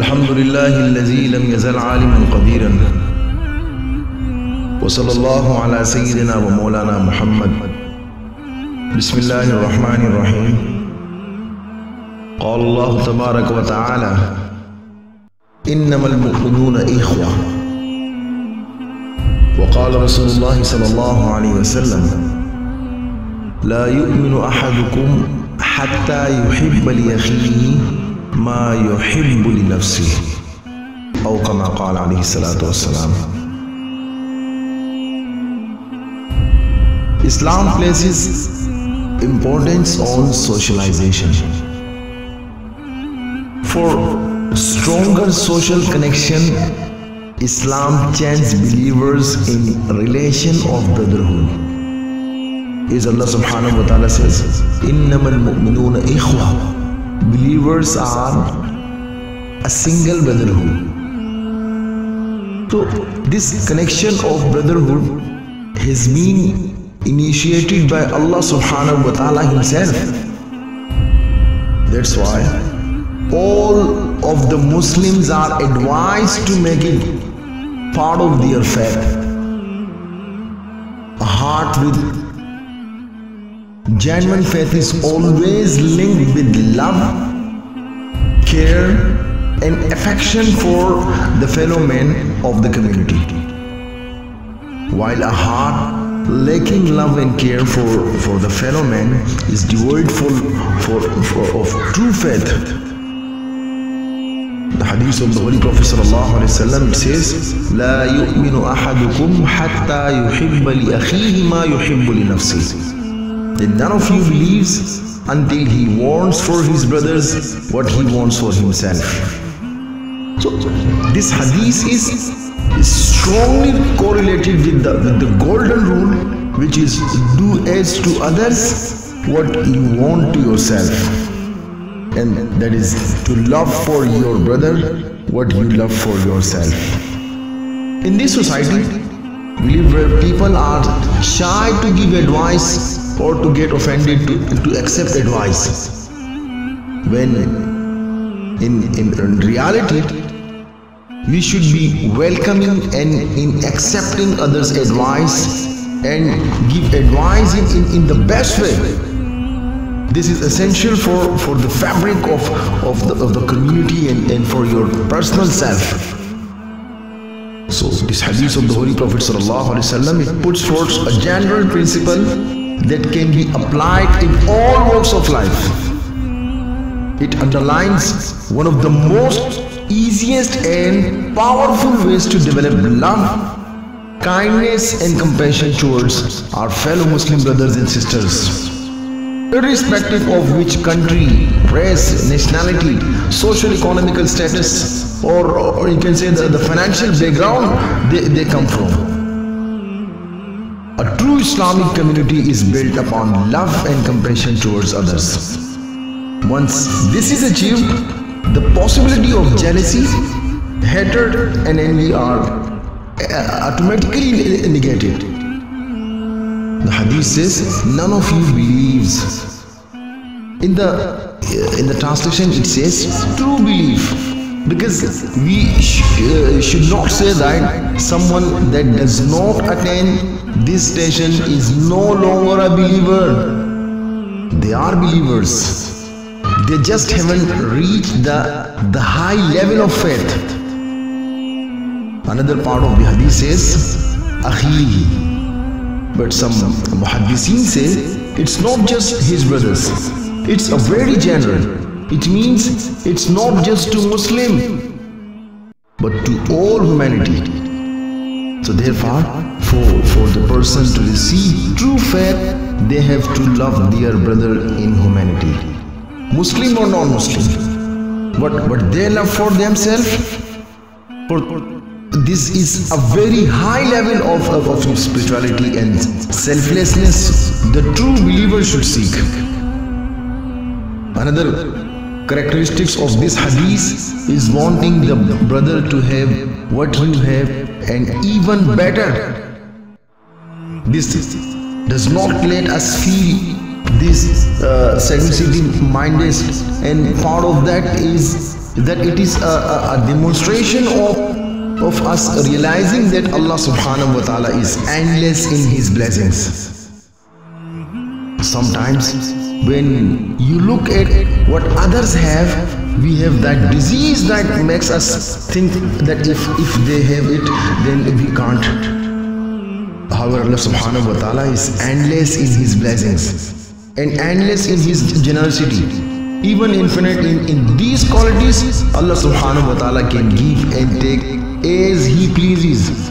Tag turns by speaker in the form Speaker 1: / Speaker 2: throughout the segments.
Speaker 1: अल्हम्दुलिल्लाहिल्लज़ी lump यज़ल आलिमन क़दीरन व सल्लल्लाहु अला सय्यिदिना व मौलाना मुहम्मद। बिस्मिल्लाहिर रहमानिर रहीम। क़ाल अल्लाहु तबारक व तआला इन्नमल मुअमिनूना इख़्वा व क़ाल रसूलुल्लाह सल्लल्लाहु अलैहि वसल्लम ला युमिनु अहदुकुम हत्ता युहिब्ब लिअख़ीहि मा युहिब्बु लिनफ्सिहि औ कमा क़ाल अलैहि सलातु वस्सलाम। Islam places importance on socialization. For stronger social connection, Islam chants believers in relation of brotherhood. As Allah subhanahu wa ta'ala says, innamal mu'minuna ikhwa. Believers are a single brotherhood. So this connection of brotherhood has been initiated by Allah subhanahu wa ta'ala himself. That's why all of the Muslims are advised to make it part of their faith. A heart with genuine faith is always linked with love, care and affection for the fellow men of the community, while a heart lacking love and care for the fellow man is devoid of true faith. The hadith of the Holy Prophet sallallahu alaihi wasallam says, "La yu'minu ahadukum hatta yuhibba li akhihi ma yuhibbu li nafsihi." That none of you believes until he wants for his brothers what he wants for himself. So this hadith is strongly correlated with the golden rule, which is do as to others what you want to yourself, and that is to love for your brother what you love for yourself. In this society, we live where people are shy to give advice or to get offended to accept advice, when in reality we should be welcoming and in accepting others' advice and give advice in the best way. This is essential for the fabric of the community and for your personal self. So this hadith of the Holy Prophet sallallahu alaihi wasallam, it puts forth a general principle that can be applied in all walks of life. It underlines one of the most easiest and powerful ways to develop love, kindness and compassion towards our fellow Muslim brothers and sisters, irrespective of which country, race, nationality, social economical status, or you can say the financial background they come from. A true Islamic community is built upon love and compassion towards others. Once this is achieved, the possibility of jealousy, hatred and envy are automatically negated. The hadith says, none of you believes. In the translation it says true belief, because we should not say that someone that does not attend this station is no longer a believer. They are believers. They just haven't reached the high level of faith. Another part of the hadith says akhihi, but some muhaddithin say it's not just his brothers. It's a very general. It means it's not just to Muslim but to all humanity. So therefore, for the person to receive true faith, they have to love their brother in humanity, Muslim or non-Muslim, what they love for themselves. For this is a very high level of spirituality and selflessness the true believer should seek. Another characteristics of this hadith is wanting the brother to have what you have and even better. This does not let us feel this sagacity minded, and part of that is that it is a demonstration of us realizing that Allah subhanahu wa ta'ala is endless in His blessings. Sometimes when you look at what others have, we have that disease that makes us think that if they have it, then we can't. However, Allah subhanahu wa ta'ala is endless in His blessings and endless in His generosity. Even infinite in these qualities, Allah subhanahu wa ta'ala can give and take as He pleases.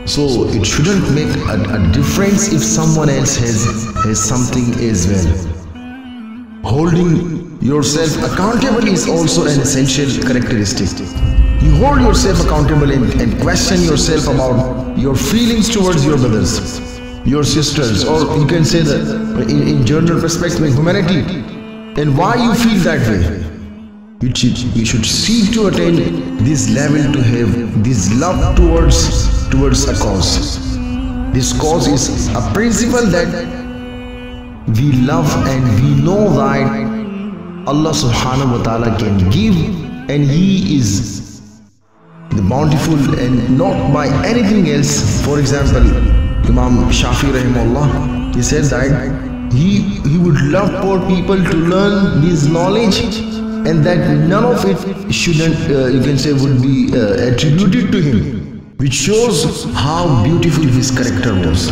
Speaker 1: So it shouldn't make a difference if someone else has something as well. Holding yourself accountable is also an essential characteristic. You hold yourself accountable and question yourself about your feelings towards your brothers, your sisters, or you can say that in general perspective, in humanity, and why you feel that way. We should seek to attain this level, to have this love towards a cause. This cause is a principle that we love and we know that Allah subhanahu wa ta'ala can give, and He is the bountiful and not by anything else. For example, Imam Shafi rahimahullah, he said that he would love for people to learn this knowledge, and that none of it shouldn't, you can say, would be attributed to him, which shows how beautiful his character was.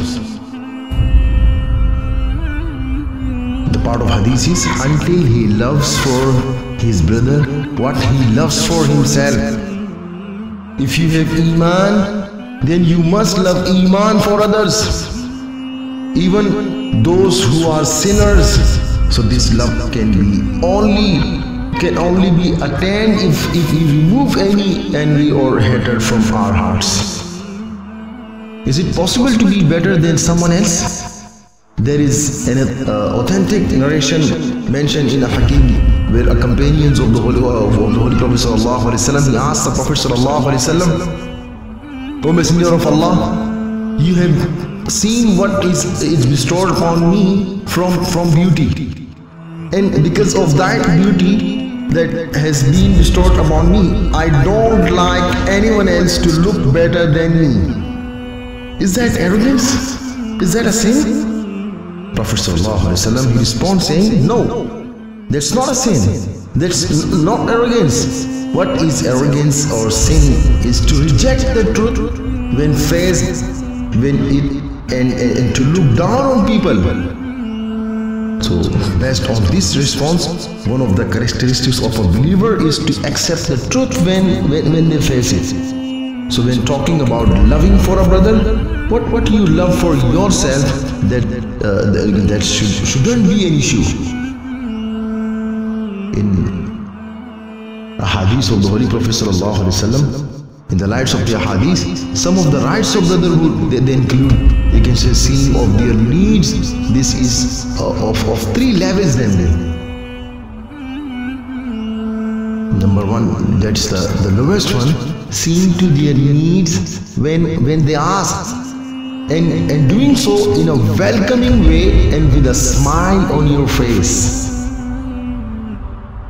Speaker 1: The part of hadith is, until he loves for his brother what he loves for himself. If you have Iman, then you must love Iman for others, even those who are sinners. So this love can only be attained if we remove any envy or hatred from our hearts. Is it possible to be better than someone else? There is an authentic narration mentioned in a Hakim where a companion of the Holy Prophet sallallahu alaihi wasallam, he asked the Prophet sallallahu alaihi wasallam, O Messenger of Allah, you have seen what is bestowed upon me from beauty, and because of that beauty that has been bestowed upon me, I don't like anyone else to look better than me. Is that arrogance? Is that a sin? Prophet ﷺ, he responds saying, no, that's not a sin. That's not arrogance. What is arrogance or sin is to reject the truth when faced, and to look down on people. So based on this response, one of the characteristics of a believer is to accept the truth when they face it. So when talking about loving for a brother, what you love for yourself, that shouldn't be an issue. In a hadith of the Holy Prophet sallallahu alaihi wasallam, in the lights of the hadith, some of the rights of brotherhood, they include, you can say, seeing of their needs. This is of three levels then. Number one, that's the lowest one, seeing to their needs when they ask, and doing so in a welcoming way and with a smile on your face.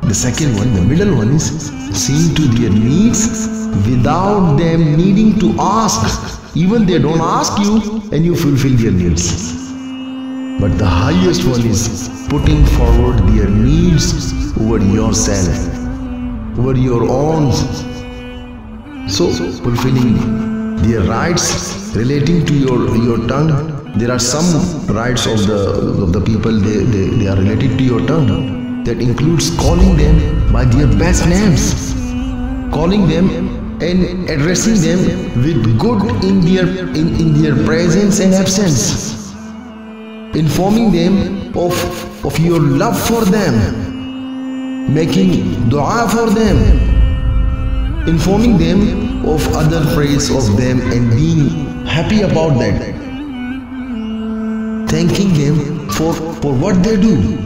Speaker 1: The second one, the middle one, is seeing to their needs without them needing to ask. Even they don't ask you and you fulfill their needs. But the highest one is putting forward their needs over yourself, over your own. So fulfilling their rights relating to your tongue. There are some rights of the people, they are related to your tongue. That includes calling them by their best names, calling them and addressing them with good in their presence and absence, informing them of your love for them, making dua for them, informing them of other praise of them and being happy about that, thanking them for what they do.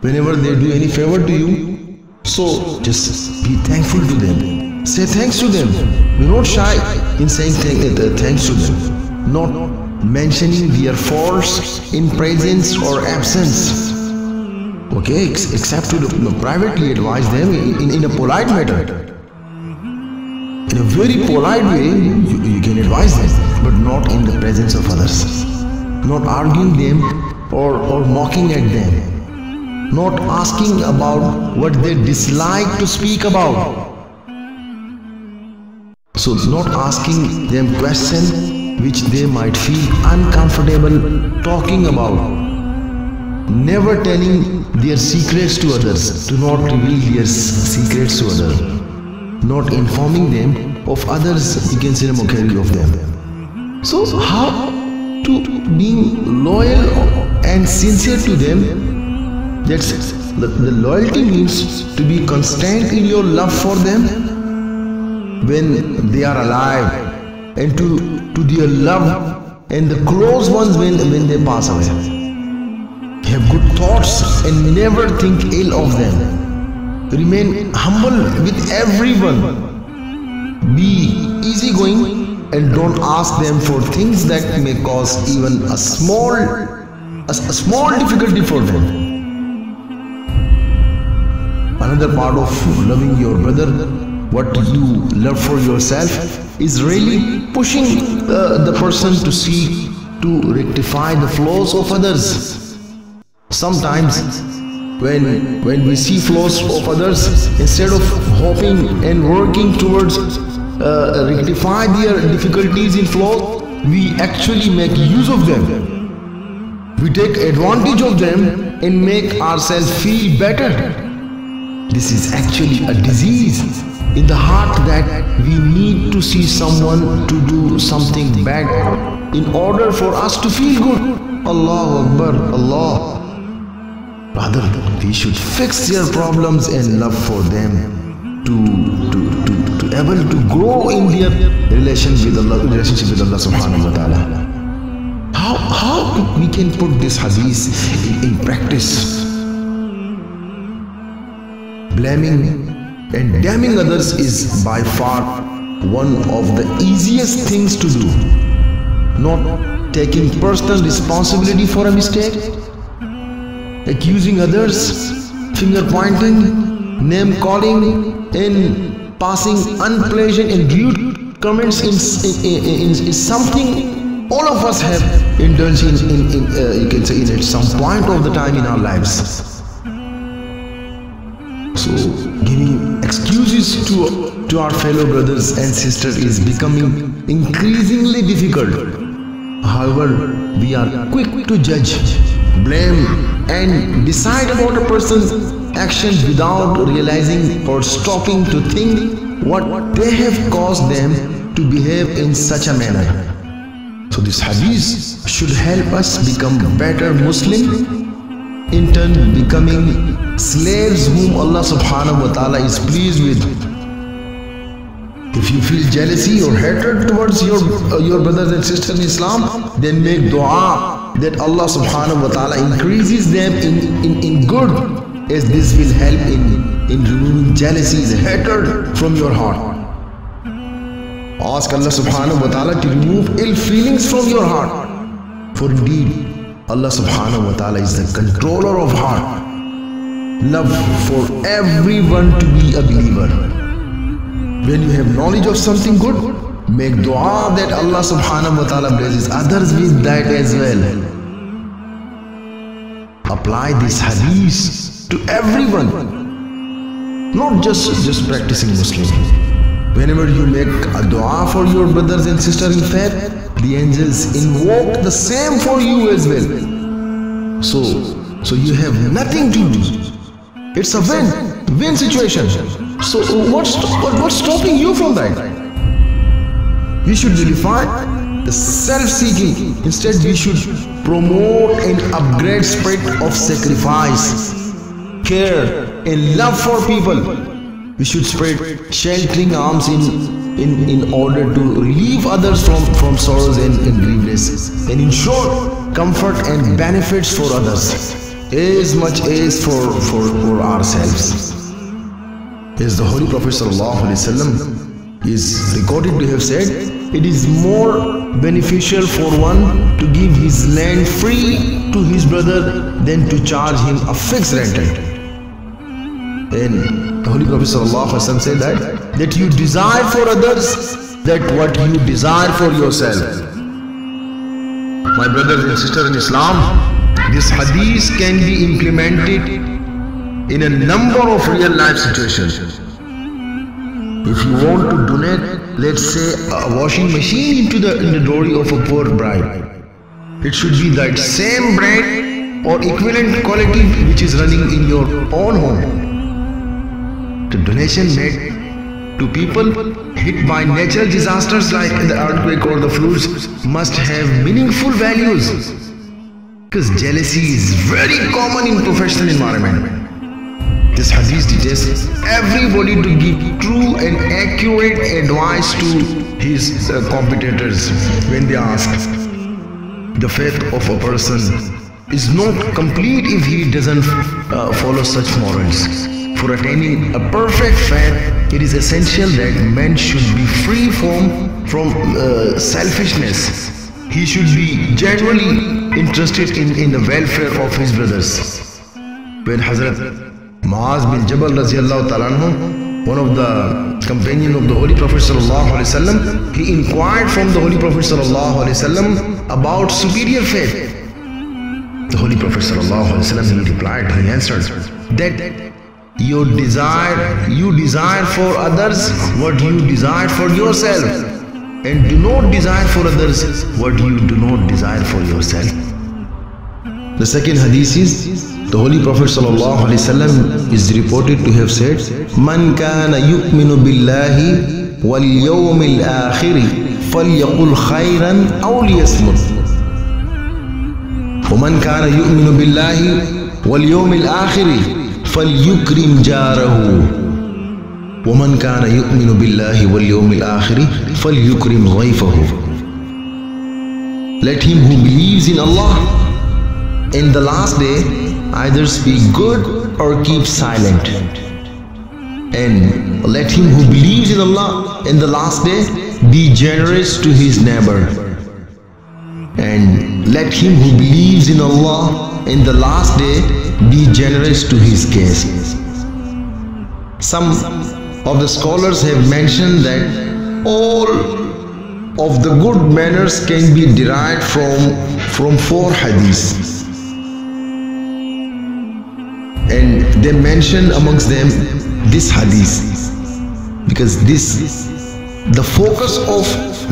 Speaker 1: Whenever they do any favor to you, so just be thankful to them. Say thanks to them. Be not shy in saying thanks to them. Not mentioning their faults in presence or absence. Okay, except to privately advise them in a polite manner. In a very polite way, you can advise them, but not in the presence of others. Not arguing them or mocking at them. Not asking about what they dislike to speak about. So not asking them questions which they might feel uncomfortable talking about. Never telling their secrets to others. Do not reveal their secrets to others. Not informing them of others, you can say, mockery of them. So how to being loyal and sincere to them? That's the loyalty means to be constant in your love for them when they are alive, and to their love and the close ones when they pass away. Have good thoughts and never think ill of them. Remain humble with everyone. Be easygoing and don't ask them for things that may cause even a small difficulty for them. Another part of loving your brother, what you love for yourself, is really pushing the person to seek to rectify the flaws of others. Sometimes when we see flaws of others, instead of hoping and working towards rectify their difficulties in flaws, we actually make use of them. We take advantage of them and make ourselves feel better. This is actually a disease in the heart that we need to see someone to do something bad in order for us to feel good. Allahu Akbar, Allah. Rather, we should fix their problems and love for them to able to grow in their relationship with Allah subhanahu wa ta'ala. How we can put this hadith in practice? Blaming and damning others is by far one of the easiest things to do. Not taking personal responsibility for a mistake, accusing others, finger pointing, name calling, and passing unpleasant and rude comments is something all of us have indulged in you can say at some point of the time in our lives. So giving excuses to our fellow brothers and sisters is becoming increasingly difficult. However, we are quick to judge, blame, and decide about a person's actions without realizing or stopping to think what they have caused them to behave in such a manner. So this hadith should help us become better Muslim, in turn becoming slaves whom Allah subhanahu wa ta'ala is pleased with. If you feel jealousy or hatred towards your brothers and sisters in Islam, then make dua that Allah subhanahu wa ta'ala increases them in good, as this will help in removing jealousies, hatred from your heart. Ask Allah subhanahu wa ta'ala to remove ill feelings from your heart. For indeed, Allah subhanahu wa ta'ala is the controller of heart. Love for everyone to be a believer. When you have knowledge of something good, make dua that Allah subhanahu wa ta'ala blesses others with that as well. Apply this hadith to everyone, not just practicing Muslims. Whenever you make a dua for your brothers and sisters in faith, the angels invoke the same for you as well. So you have nothing to lose. It's a win situation. So what's stopping you from that? We should vilify the self-seeking. Instead, we should promote and upgrade spirit of sacrifice, care, and love for people. We should spread sheltering arms in order to relieve others from sorrows and grievances, and ensure comfort and benefits for others as much as for ourselves. As the Holy Prophet ﷺ is recorded to have said, it is more beneficial for one to give his land free to his brother than to charge him a fixed rental. And the Holy Prophet ﷺ said that you desire for others that what you desire for yourself. My brothers and sisters in Islam, this hadith can be implemented in a number of real life situations. If you want to donate, let's say, a washing machine into the dowry of a poor bride, it should be that same bride or equivalent quality which is running in your own home. The donation made to people hit by natural disasters like the earthquake or the floods must have meaningful values, because jealousy is very common in professional environment. This hadith teaches everybody to give true and accurate advice to his competitors when they ask. The faith of a person is not complete if he doesn't follow such morals. For attaining a perfect faith, it is essential that man should be free from selfishness. He should be genuinely interested in the welfare of his brothers. When Hazrat Muaz bin Jabal Raziyallahu Ta'ala anhu, one of the companions of the Holy Prophet Sallallahu Alaihi Wasallam, he inquired from the Holy Prophet Sallallahu Alaihi Wasallam about superior faith. The Holy Prophet Sallallahu Alaihi Wasallam, he replied, he answered that you desire for others what you desire for yourself, and do not desire for others what you do not desire for yourself. The second hadith is, the Holy Prophet ﷺ is reported to have said, Man kana yu'minu billahi wal yawmil akhiri falyaqul khayran aw liyasmut. ومن كان يؤمن بالله واليوم الآخر فليكرم جاره ومن كان يؤمن بالله واليوم الآخر فليكرم ضيفه. Let him who believes in Allah in the last day either speak good or keep silent, and let him who believes in Allah in the last day be generous to his neighbor, and let him who believes in Allah in the last day be generous to his guests. Some of the scholars have mentioned that all of the good manners can be derived from 4 hadiths, and they mention amongst them this hadith, because the focus of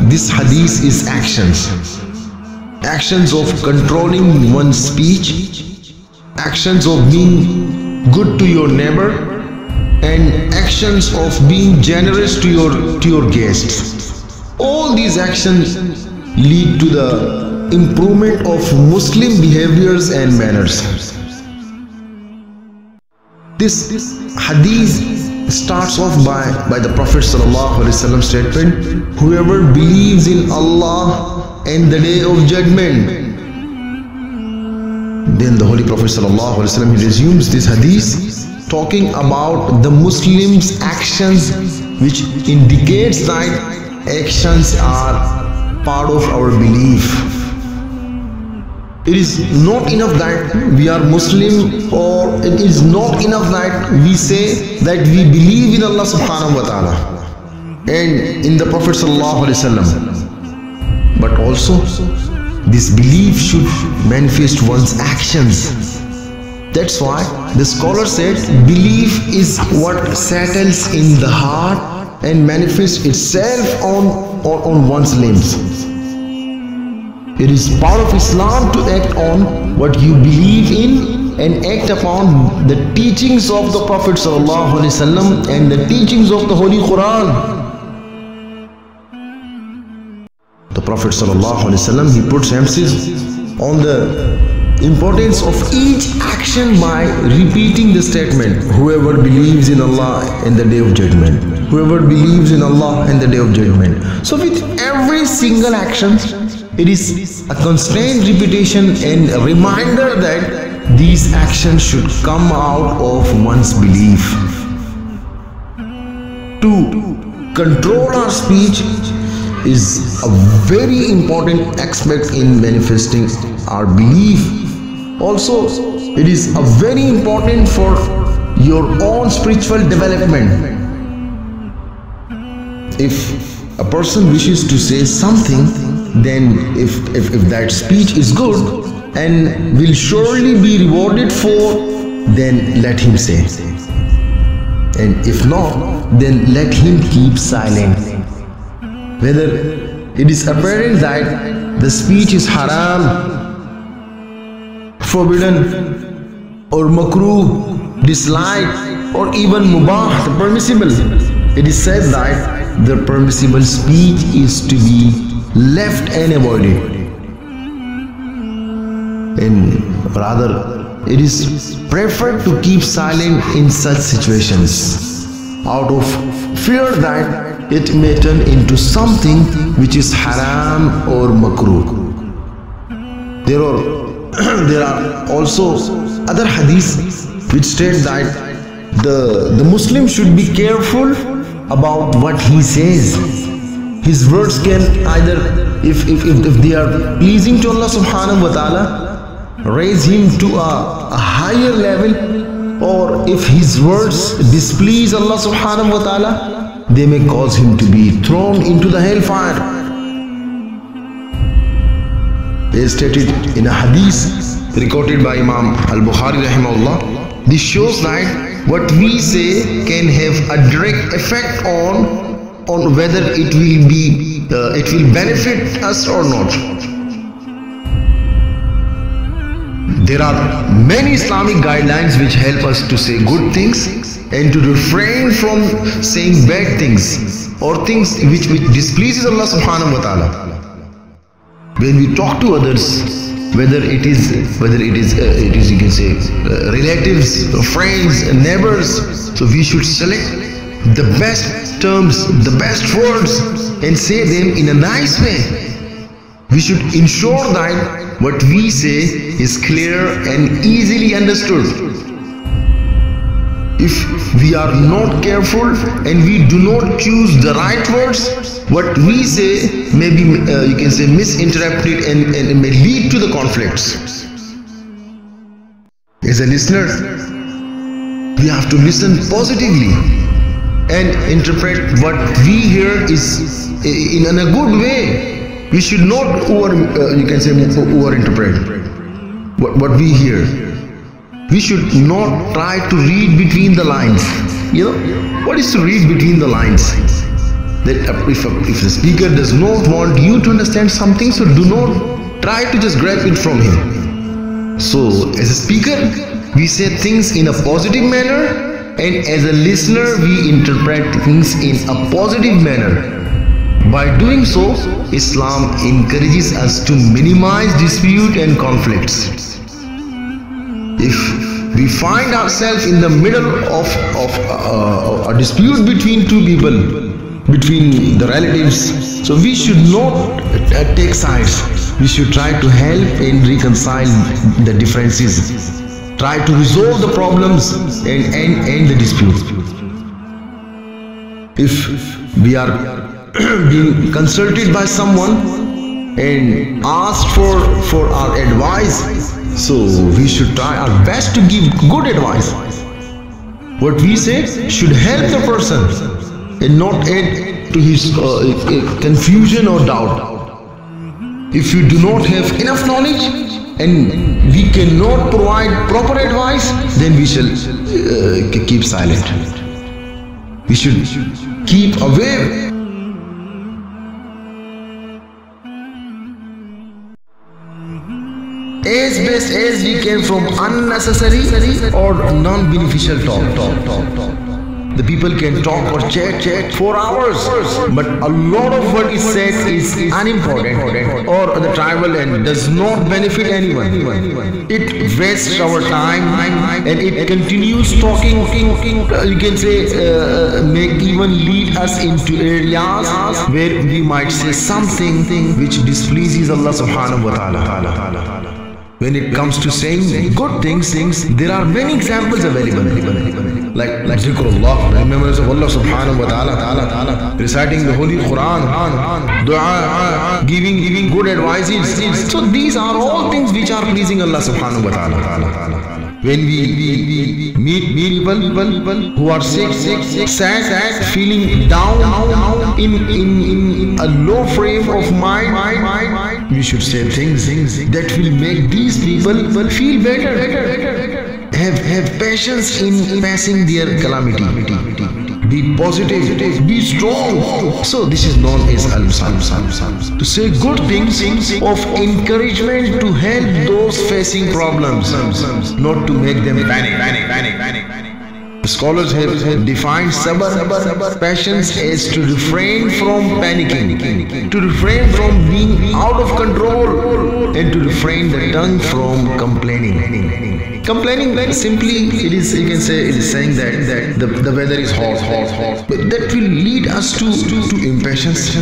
Speaker 1: this hadith is actions of controlling one's speech, actions of being good to your neighbor, and actions of being generous to your guests. All these actions lead to the improvement of Muslim behaviors and manners. This hadith starts off by the Prophet ﷺ statement, whoever believes in Allah and the Day of Judgment. Then the Holy Prophet ﷺ, he resumes this hadith talking about the Muslims' actions, which indicates that actions are part of our belief. It is not enough that we are Muslim, or it is not enough that we say that we believe in Allah subhanahu wa ta'ala and in the Prophet sallallahu alaihi wasallam, but also this belief should manifest one's actions. That's why the scholar said belief is what settles in the heart and manifests itself on one's limbs. It is part of Islam to act on what you believe in and act upon the teachings of the Prophet ﷺ and the teachings of the Holy Quran. The Prophet ﷺ, he puts emphasis on the importance of each action by repeating the statement, whoever believes in Allah in the Day of Judgment, whoever believes in Allah in the Day of Judgment. So with every single action, it is a constant repetition and a reminder that these actions should come out of one's belief. To control our speech is a very important aspect in manifesting our belief. Also, it is very important for your own spiritual development. If a person wishes to say something, then if that speech is good and will surely be rewarded for, then let him say. And if not, then let him keep silent. Whether it is apparent that the speech is haram, forbidden, or makruh, disliked, or even mubah, the permissible, it is said that the permissible speech is to be left and avoided. And rather, it is preferred to keep silent in such situations out of fear that it may turn into something which is haram or makruh. There are also other hadiths which state that the Muslim should be careful about what he says. His words can either, if they are pleasing to Allah subhanahu wa ta'ala, raise him to a higher level, or if his words displease Allah subhanahu wa ta'ala, they may cause him to be thrown into the hellfire. As stated in a hadith recorded by Imam al-Bukhari rahimahullah, this shows that what we say can have a direct effect on whether it will benefit us or not. There are many Islamic guidelines which help us to say good things and to refrain from saying bad things or things which displeases Allah subhanahu wa ta'ala. When we talk to others, whether it is you can say relatives, friends, neighbors, so we should select the best terms, the best words, and say them in a nice way. We should ensure that what we say is clear and easily understood. If we are not careful and we do not choose the right words, what we say may be you can say misinterpreted and may lead to the conflicts. As a listener, we have to listen positively and interpret what we hear is in a good way. We should not overinterpret what we hear. We should not try to read between the lines. You know, what is to read between the lines? That if the speaker does not want you to understand something, so do not try to just grab it from him. So as a speaker, we say things in a positive manner, and as a listener, we interpret things in a positive manner. By doing so, Islam encourages us to minimize dispute and conflicts. If we find ourselves in the middle of a dispute between two people, between the relatives, so we should not take sides. We should try to help and reconcile the differences, try to resolve the problems and end the dispute. If we are being consulted by someone and asked for our advice, so we should try our best to give good advice. What we say should help the person and not add to his confusion or doubt. If we do not have enough knowledge and we cannot provide proper advice, then we shall keep silent. We should keep away. As best as we can from unnecessary or non-beneficial talk. The people can talk or chat for hours, but a lot of what is said is unimportant or the trivial and does not benefit anyone. It wastes our time and it continues talking, you can say, may even lead us into areas where we might say something which displeases Allah subhanahu wa ta'ala. When it comes to saying good things, there are many examples available. Like zikrullah, remembrance of Allah subhanahu wa ta'ala, reciting the Holy Quran, dua, giving good advices. So these are all things which are pleasing Allah subhanahu wa ta'ala. When we meet people who are sick, sad, feeling down, in a low frame of mind, we should say things that will make these people feel better. Have patience in passing their calamity. Be positive, be strong. So this is known as al-sam. To say good things of encouragement to help those facing problems, not to make them panic. Scholars have defined sabr, patience, as to refrain from panicking, to refrain from being out of control, and to refrain the tongue from complaining. Complaining, simply, you can say, it is saying that the weather is hot, but that will lead us to impatience.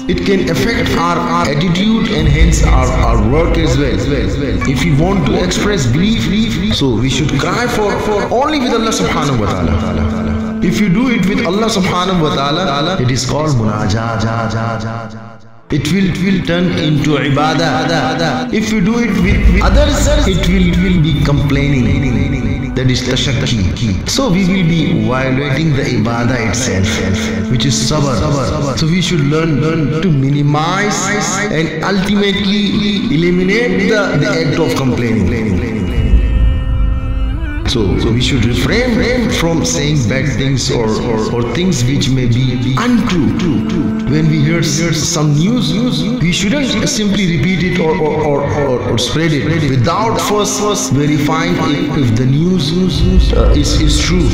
Speaker 1: It can affect our attitude and hence our work as well. If we want to express grief, so we should cry for only with Allah subhanahu wa ta'ala. If you do it with Allah subhanahu wa ta'ala, it is called munajat. It will turn into ibadah. If you do it with others, it will be complaining. That is tashakki. So we will be violating the ibadah itself, which is sabr. So we should learn to minimize and ultimately eliminate the act of complaining. So we should refrain from saying bad things or things which may be untrue. When we hear some news, we shouldn't simply repeat it or spread it without first verifying if the news is true.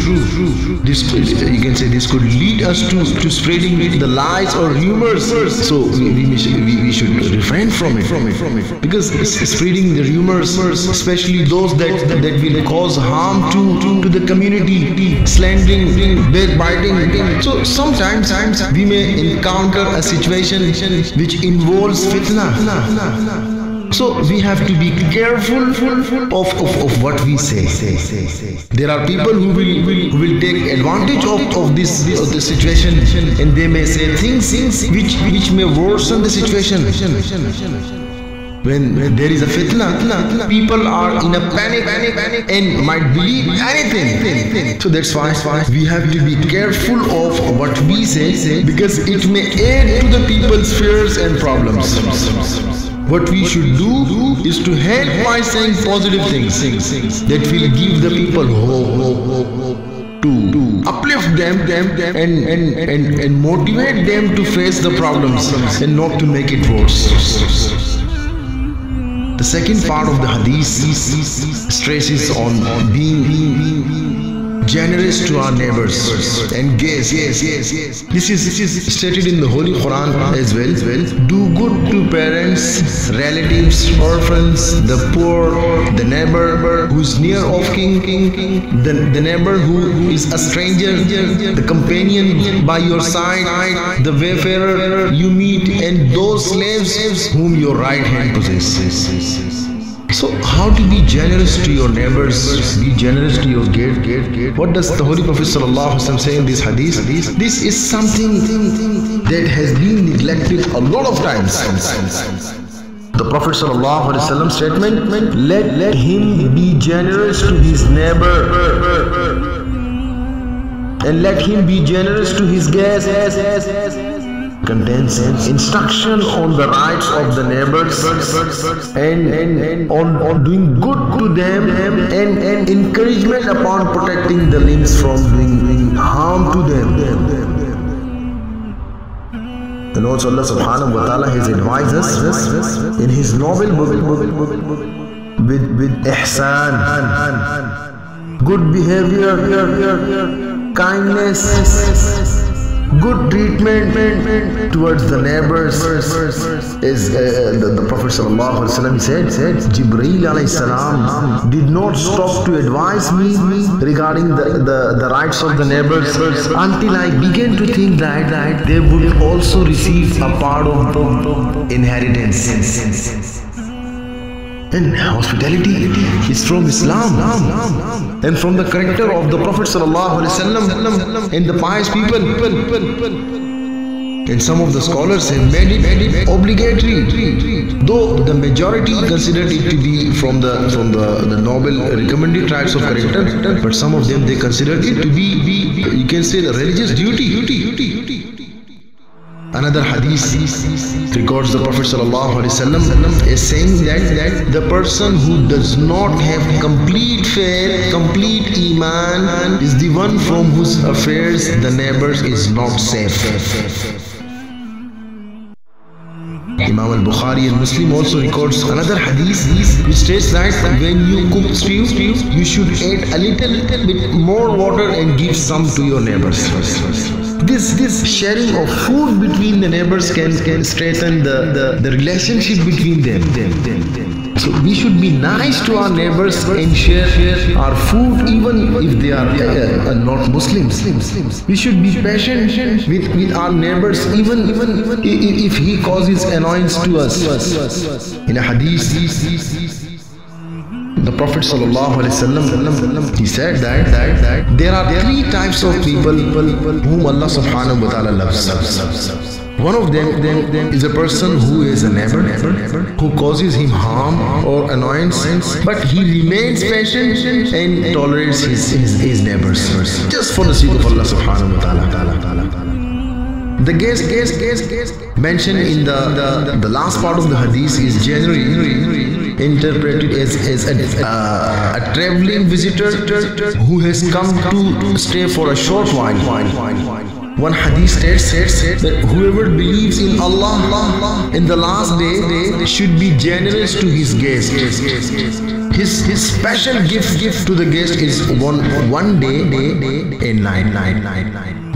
Speaker 1: This, you can say, this could lead us to spreading the lies or rumors. So we should refrain from it, because spreading the rumors, especially those that will cause harm to the community, slandering, backbiting. So sometimes we may encounter a situation which involves fitna. So we have to be careful of what we say. There are people who will take advantage of this situation, and they may say things which may worsen the situation. When there is a fitna, people are in a panic and might believe anything. So that's why we have to be careful of what we say, because it may add to the people's fears and problems. What we should do is to help by saying positive things that will give the people hope, to uplift them and motivate them to face the problems and not to make it worse. The second part of the hadith stresses on being generous to our neighbors and guests. This is stated in the Holy Quran as well. Do good to parents, relatives, orphans, the poor, the neighbor who is near of king, the neighbor who is a stranger, the companion by your side, the wayfarer you meet, and those slaves whom your right hand possesses. So how to be generous to your neighbors, be generous to your guest? What does the Holy Prophet ﷺ say in this hadith? This is something that has been neglected a lot of times. The Prophet ﷺ statement, let him be generous to his neighbor and let him be generous to his guest, contains instruction on the rights of the neighbors and on doing good to them and encouragement upon protecting the limbs from doing harm to them. And also Allah subhanahu wa ta'ala has advised us in his noble book with ihsan, good behavior, kindness, good treatment towards the neighbors. As the Prophet ﷺ said, Jibreel alayhi salam did not stop to advise me regarding the rights of the neighbors until I began to think that they would also receive a part of the inheritance. And hospitality is from Islam and from the character of the Prophet ﷺ and the pious people. And some of the scholars have made it obligatory, though the majority considered it to be from the noble recommended traits of character, but some of them they considered it to be, you can say, the religious duty. Another hadith records the Prophet ﷺ is saying that the person who does not have complete faith, complete iman, is the one from whose affairs the neighbors is not safe. Imam al-Bukhari and Muslim also records another hadith which states that when you cook stew, you should add a little bit more water and give some to your neighbors. This sharing of food between the neighbors can strengthen the relationship between them. So we should be nice to our neighbors and share our food even if they are not Muslims. We should be patient with our neighbors even if he causes annoyance to us. In a hadith, the Prophet ﷺ, he said that there are three types of people whom Allah subhanahu wa ta'ala loves. One of them is a person who is a neighbor, who causes him harm or annoyance, but he remains patient and tolerates his neighbors just for the sake of Allah subhanahu wa ta'ala. The guest mentioned in the last part of the hadith is generally interpreted as a traveling visitor who has come to stay for a short while. One hadith states that whoever believes in Allah in the last day should be generous to his guest. His special gift to the guest is one day and night.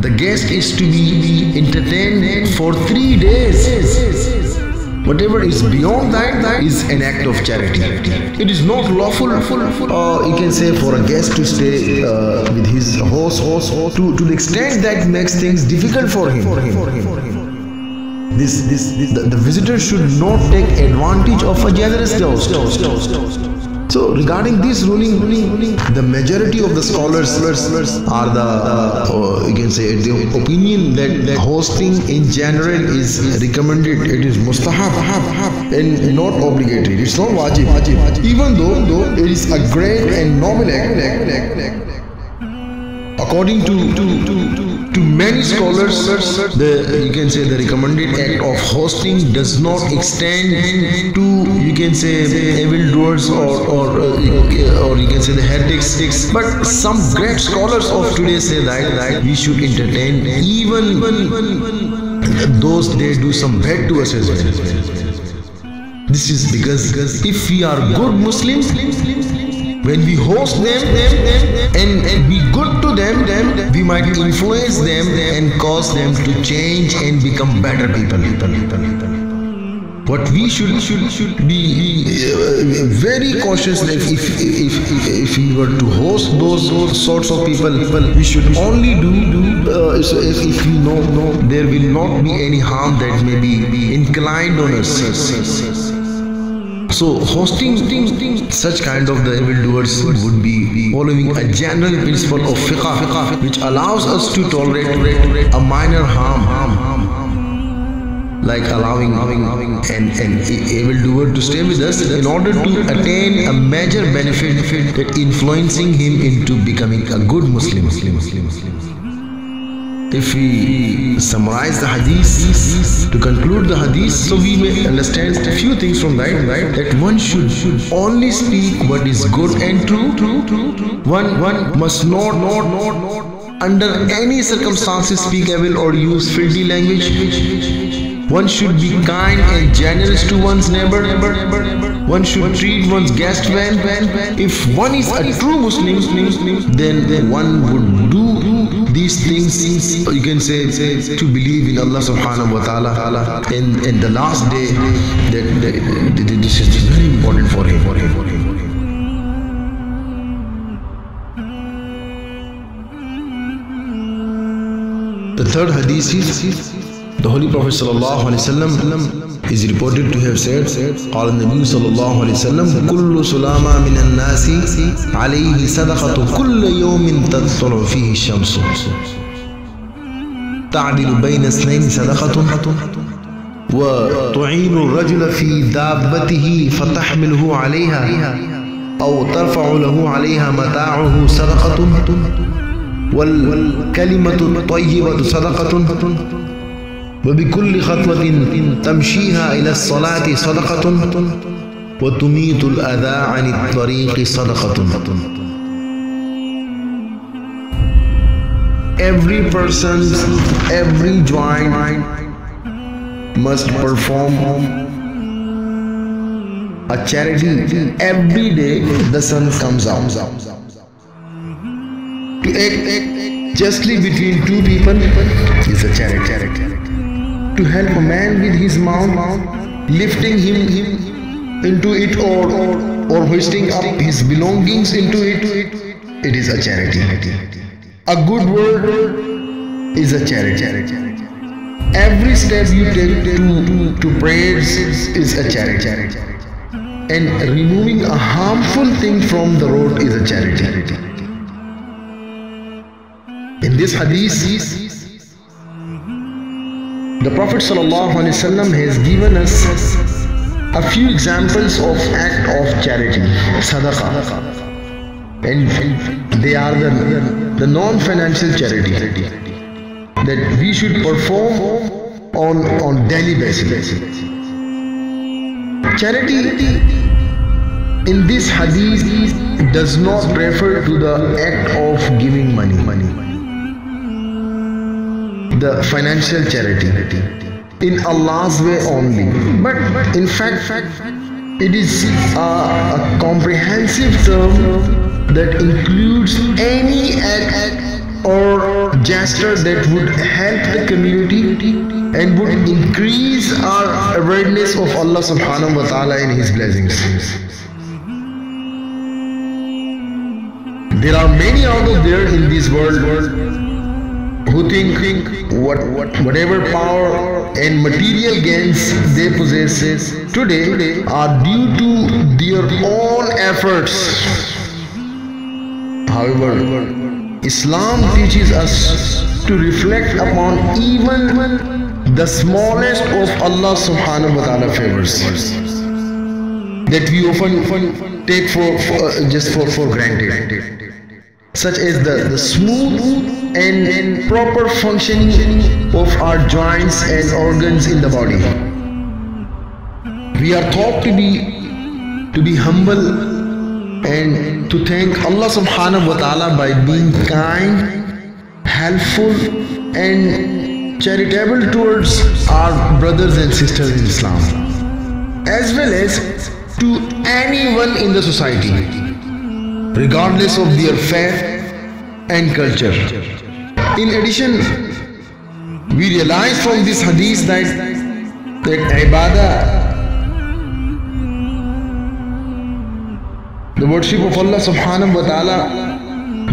Speaker 1: The guest is to be entertained for 3 days. Whatever is beyond that is an act of charity. It is not lawful, you can say, for a guest to stay with his host to the extent that makes things difficult for him. The visitor should not take advantage of a generous host. So regarding this ruling, the majority of the scholars are you can say, the opinion that hosting in general is recommended. It is mustahab and not obligatory. It's not wajib. Even though it is a great and noble act. According to many scholars, you can say the recommended act of hosting does not extend to, you can say, evildoers or you can say the heretics. But some great scholars of today say that we should entertain even those they do some bad to us as well. This is because if we are good Muslims, when we host them and be good to them, we might influence them and cause them to change and become better people. What we should be very cautious that if we were to host those sorts of people, we should only do so if we know there will not be any harm that may be inclined on us. So hosting such kind of the evildoers would be following a general principle of fiqh, which allows us to tolerate a minor harm, like allowing an evildoer to stay with us in order to attain a major benefit, that influencing him into becoming a good Muslim. If we summarize the hadith, to conclude the hadith, so we may understand a few things from that one should only speak what is good and true. One must not under any circumstances speak evil or use filthy language. One should be kind and generous to one's neighbor. One should treat one's guest well. If one is a true Muslim, then one would do these things, you can say, to believe in Allah subhanahu wa ta'ala and the last day, that this is very important for him. The third hadith is the Holy Prophet ﷺ is reported to have said, قال النبي صلى الله عليه وسلم كل سلامة من الناس عليه صدقة كل يوم تطلع فيه الشمس. تعدل بين اثنين صدقة وتعين الرجل في دابته فتحمله عليها أو ترفع له عليها متاعه صدقة والكلمة الطيبة صدقة وبكل خطوة تمشيها إلى الصلاة صدقة وتميت الأذى عن الطريق صدقة. Every person's every joint must perform a charity every day the sun comes out. To act justly between two people is a charity. To help a man with his mount, lifting him into it or hoisting up his belongings into it, it is a charity. A good word is a charity. Every step you take to prayers is a charity. And removing a harmful thing from the road is a charity. In this hadith, the Prophet ﷺ has given us a few examples of act of charity, sadaqah, and they are the non-financial charity that we should perform on daily basis. Charity in this hadith does not refer to the act of giving money, the financial charity in Allah's way only, but in fact it is a comprehensive term that includes any act or gesture that would help the community and would increase our awareness of Allah subhanahu wa ta'ala and His blessings. There are many out there in this world who think whatever power and material gains they possess today are due to their own efforts. However, Islam teaches us to reflect upon even the smallest of Allah subhanahu wa ta'ala favors that we often take for granted, such as the smooth and proper functioning of our joints and organs in the body. We are taught to be humble and to thank Allah subhanahu wa ta'ala by being kind, helpful and charitable towards our brothers and sisters in Islam, as well as to anyone in the society, regardless of their faith and culture. In addition, we realize from this hadith that ibadah, the worship of Allah subhanahu wa ta'ala,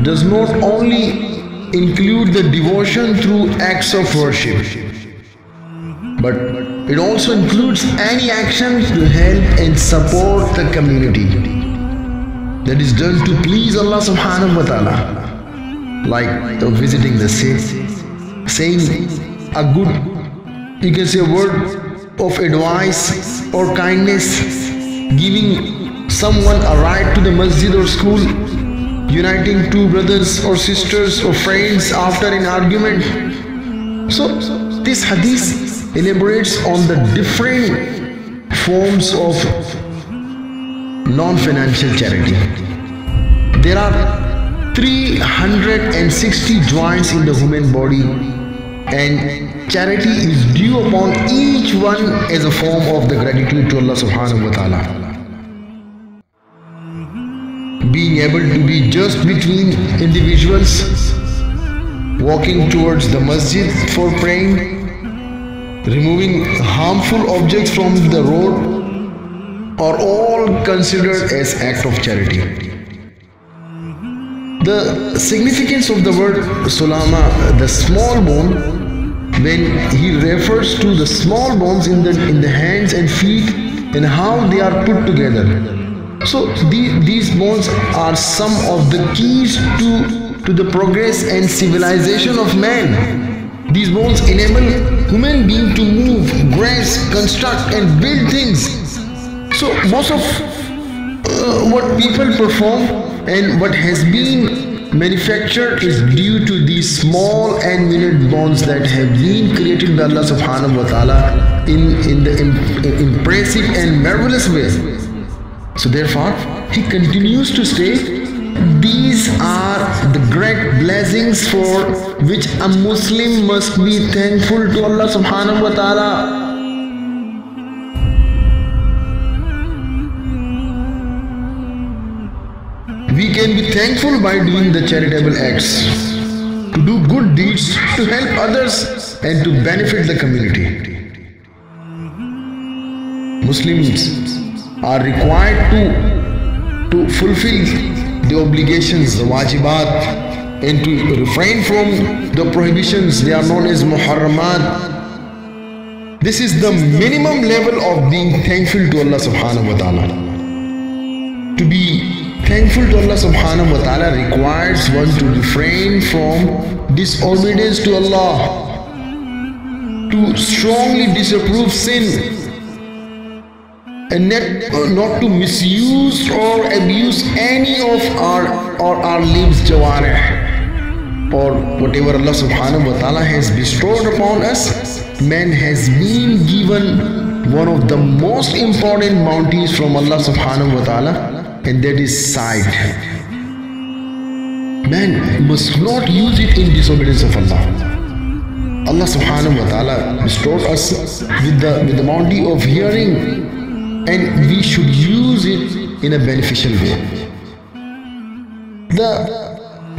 Speaker 1: does not only include the devotion through acts of worship, but it also includes any action to help and support the community that is done to please Allah subhanahu wa ta'ala, like visiting the sick, saying a good, you can say, a word of advice or kindness, giving someone a ride to the masjid or school, uniting two brothers or sisters or friends after an argument. So this hadith elaborates on the different forms of non-financial charity. There are 360 joints in the human body, and charity is due upon each one as a form of the gratitude to Allah subhanahu wa ta'ala. Being able to be just between individuals, walking towards the masjid for praying, removing harmful objects from the road, are all considered as act of charity. The significance of the word sulama, the small bone, when he refers to the small bones in the hands and feet and how they are put together. So these bones are some of the keys to the progress and civilization of man. These bonds enable human beings to move, graze, construct and build things. So most of what people perform and what has been manufactured is due to these small and minute bonds that have been created by Allah subhanahu wa ta'ala in the impressive and marvelous way. So therefore, he continues to say, these are the great blessings for which a Muslim must be thankful to Allah subhanahu wa ta'ala. We can be thankful by doing the charitable acts, to do good deeds, to help others and to benefit the community. Muslims are required to fulfill the obligations, the wajibat, and to refrain from the prohibitions. They are known as muharramat. This is the minimum level of being thankful to Allah subhanahu wa ta'ala. To be thankful to Allah subhanahu wa ta'ala requires one to refrain from disobedience to Allah, to strongly disapprove sin, and not to misuse or abuse any of our limbs, jawarih, or whatever Allah subhanahu wa ta'ala has bestowed upon us. Man has been given one of the most important bounties from Allah subhanahu wa ta'ala, and that is sight. Man must not use it in disobedience of Allah. Allah subhanahu wa ta'ala bestowed us with the bounty of hearing, and we should use it in a beneficial way.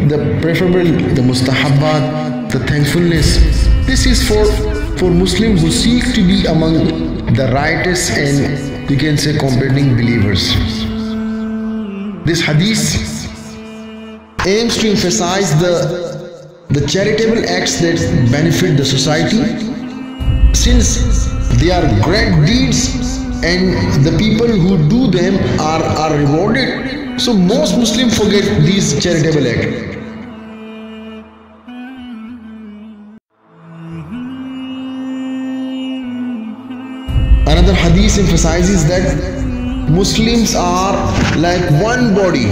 Speaker 1: The preferable, the mustahabbat, the thankfulness, this is for Muslims who seek to be among the righteous and, you can say, competent believers. This hadith aims to emphasize the charitable acts that benefit the society, since they are great deeds and the people who do them are rewarded. So most Muslims forget these charitable acts. Another hadith emphasizes that Muslims are like one body,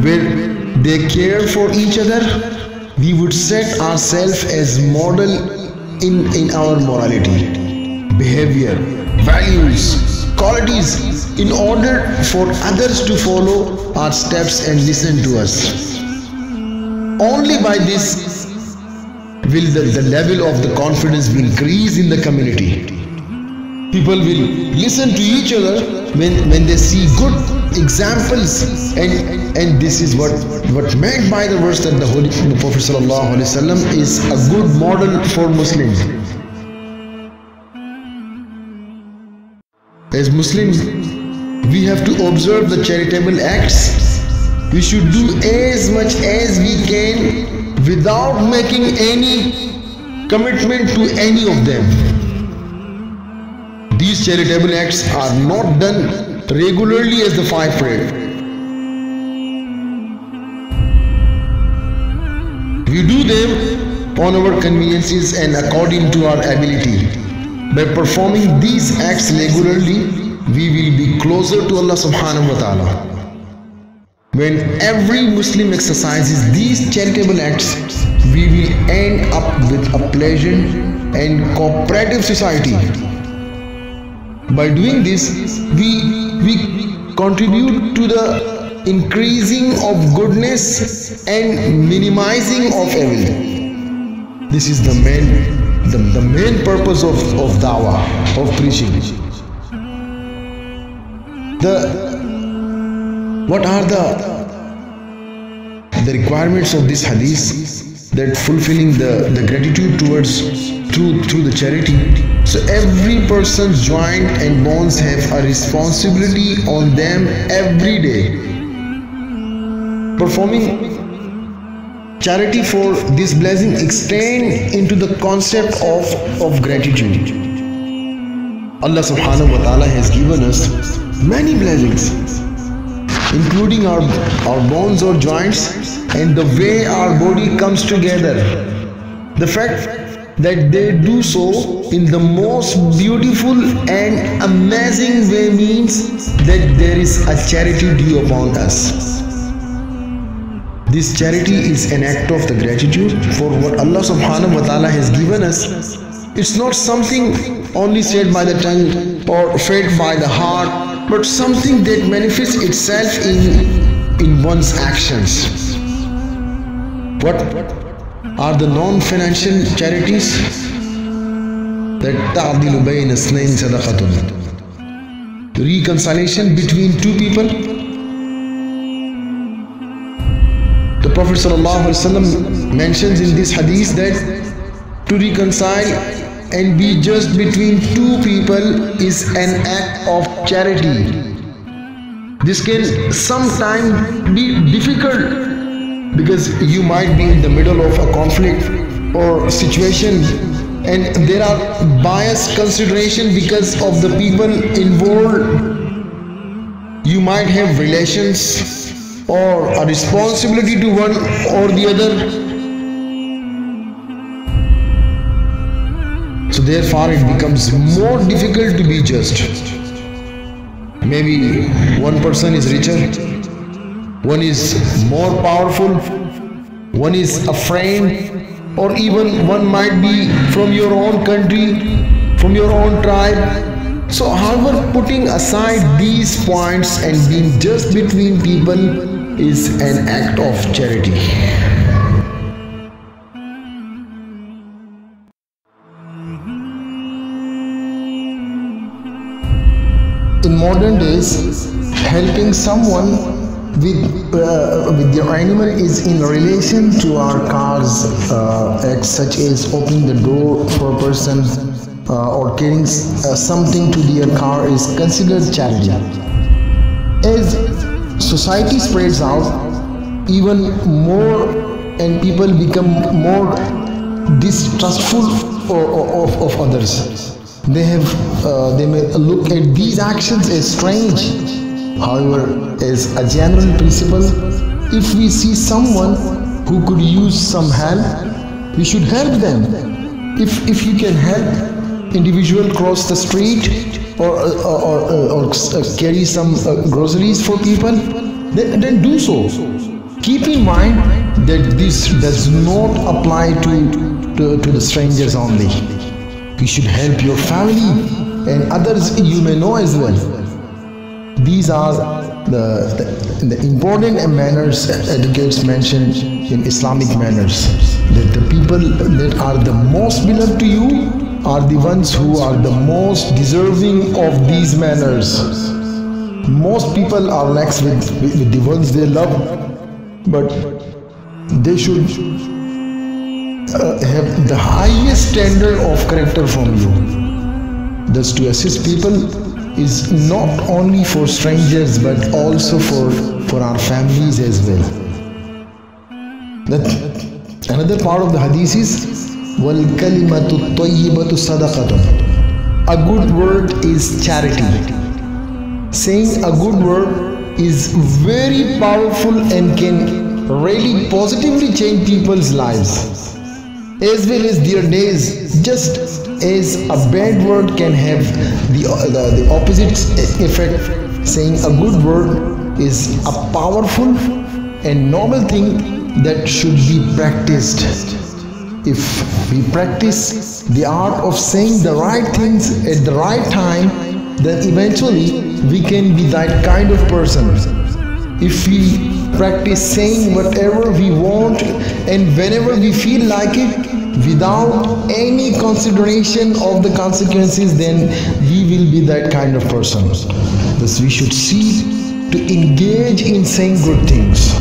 Speaker 1: where they care for each other. We would set ourselves as model in our morality, behavior, values, qualities, in order for others to follow our steps and listen to us. Only by this will the level of the confidence will increase in the community. People will listen to each other when they see good examples, and this is what meant by the verse that the Holy Prophet ﷺ is a good model for Muslims. As Muslims, we have to observe the charitable acts. We should do as much as we can without making any commitment to any of them. These charitable acts are not done regularly as the five prayers. We do them on our conveniences and according to our ability. By performing these acts regularly, we will be closer to Allah subhanahu wa ta'ala. When every Muslim exercises these charitable acts, we will end up with a pleasant and cooperative society. By doing this, we contribute to the increasing of goodness and minimizing of evil. This is the main purpose of dawah, of preaching. What are the requirements of this hadith? That fulfilling the gratitude towards through the charity. So every person's joint and bones have a responsibility on them every day. Performing charity for this blessing extend into the concept of gratitude. Allah subhanahu wa ta'ala has given us many blessings. including our bones or joints, and the way our body comes together. The fact that they do so in the most beautiful and amazing way means that there is a charity due upon us. This charity is an act of the gratitude for what Allah subhanahu wa ta'ala has given us. It's not something only said by the tongue or felt by the heart, but something that manifests itself in one's actions. What are the non-financial charities? That ta'dilu bayna ithnayn sadaqatun. Reconciliation between two people. The Prophet ﷺ mentions in this hadith that to reconcile and be just between two people is an act of charity. This can sometimes be difficult because you might be in the middle of a conflict or situation and there are biased consideration because of the people involved. You might have relations or a responsibility to one or the other. So therefore it becomes more difficult to be just. Maybe one person is richer, one is more powerful, one is a friend, or even one might be from your own country, from your own tribe. So however, putting aside these points and being just between people is an act of charity. In modern days, helping someone with their animal is in relation to our cars, acts such as opening the door for a person or carrying something to their car is considered charity. As society spreads out even more and people become more distrustful of others, they may look at these actions as strange. However, as a general principle, if we see someone who could use some help, we should help them. If you can help individual cross the street or carry some groceries for people, then do so. Keep in mind that this does not apply to the strangers only. You should help your family and others you may know as well. These are the important manners etiquettes mentioned in Islamic manners. That the people that are the most beloved to you are the ones who are the most deserving of these manners. Most people are lax with the ones they love, but they should have the highest standard of character from you. Thus, to assist people is not only for strangers but also for our families as well. That another part of the hadith is wal kalimatu tayyibatu sadaqatun. A good word is charity. Saying a good word is very powerful and can really positively change people's lives as well as their days, just as a bad word can have the opposite effect. Saying a good word is a powerful and noble thing that should be practiced. If we practice the art of saying the right things at the right time, then eventually we can be that kind of person. If we practice saying whatever we want and whenever we feel like it without any consideration of the consequences, then we will be that kind of person. Thus we should seek to engage in saying good things.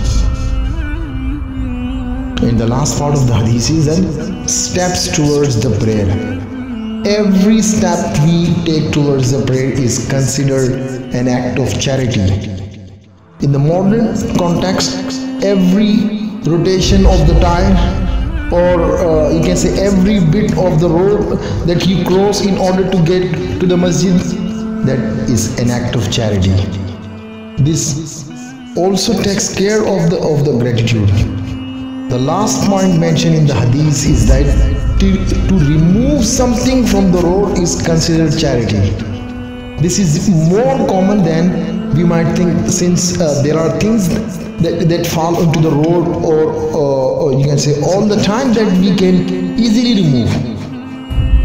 Speaker 1: And the last part of the hadith is then steps towards the prayer. Every step we take towards the prayer is considered an act of charity. In the modern context, every rotation of the tire or you can say every bit of the road that you cross in order to get to the masjid, that is an act of charity. This also takes care of the gratitude. The last point mentioned in the hadith is that to remove something from the road is considered charity. This is more common than we might think, since there are things that fall into the road, or you can say all the time, that we can easily remove.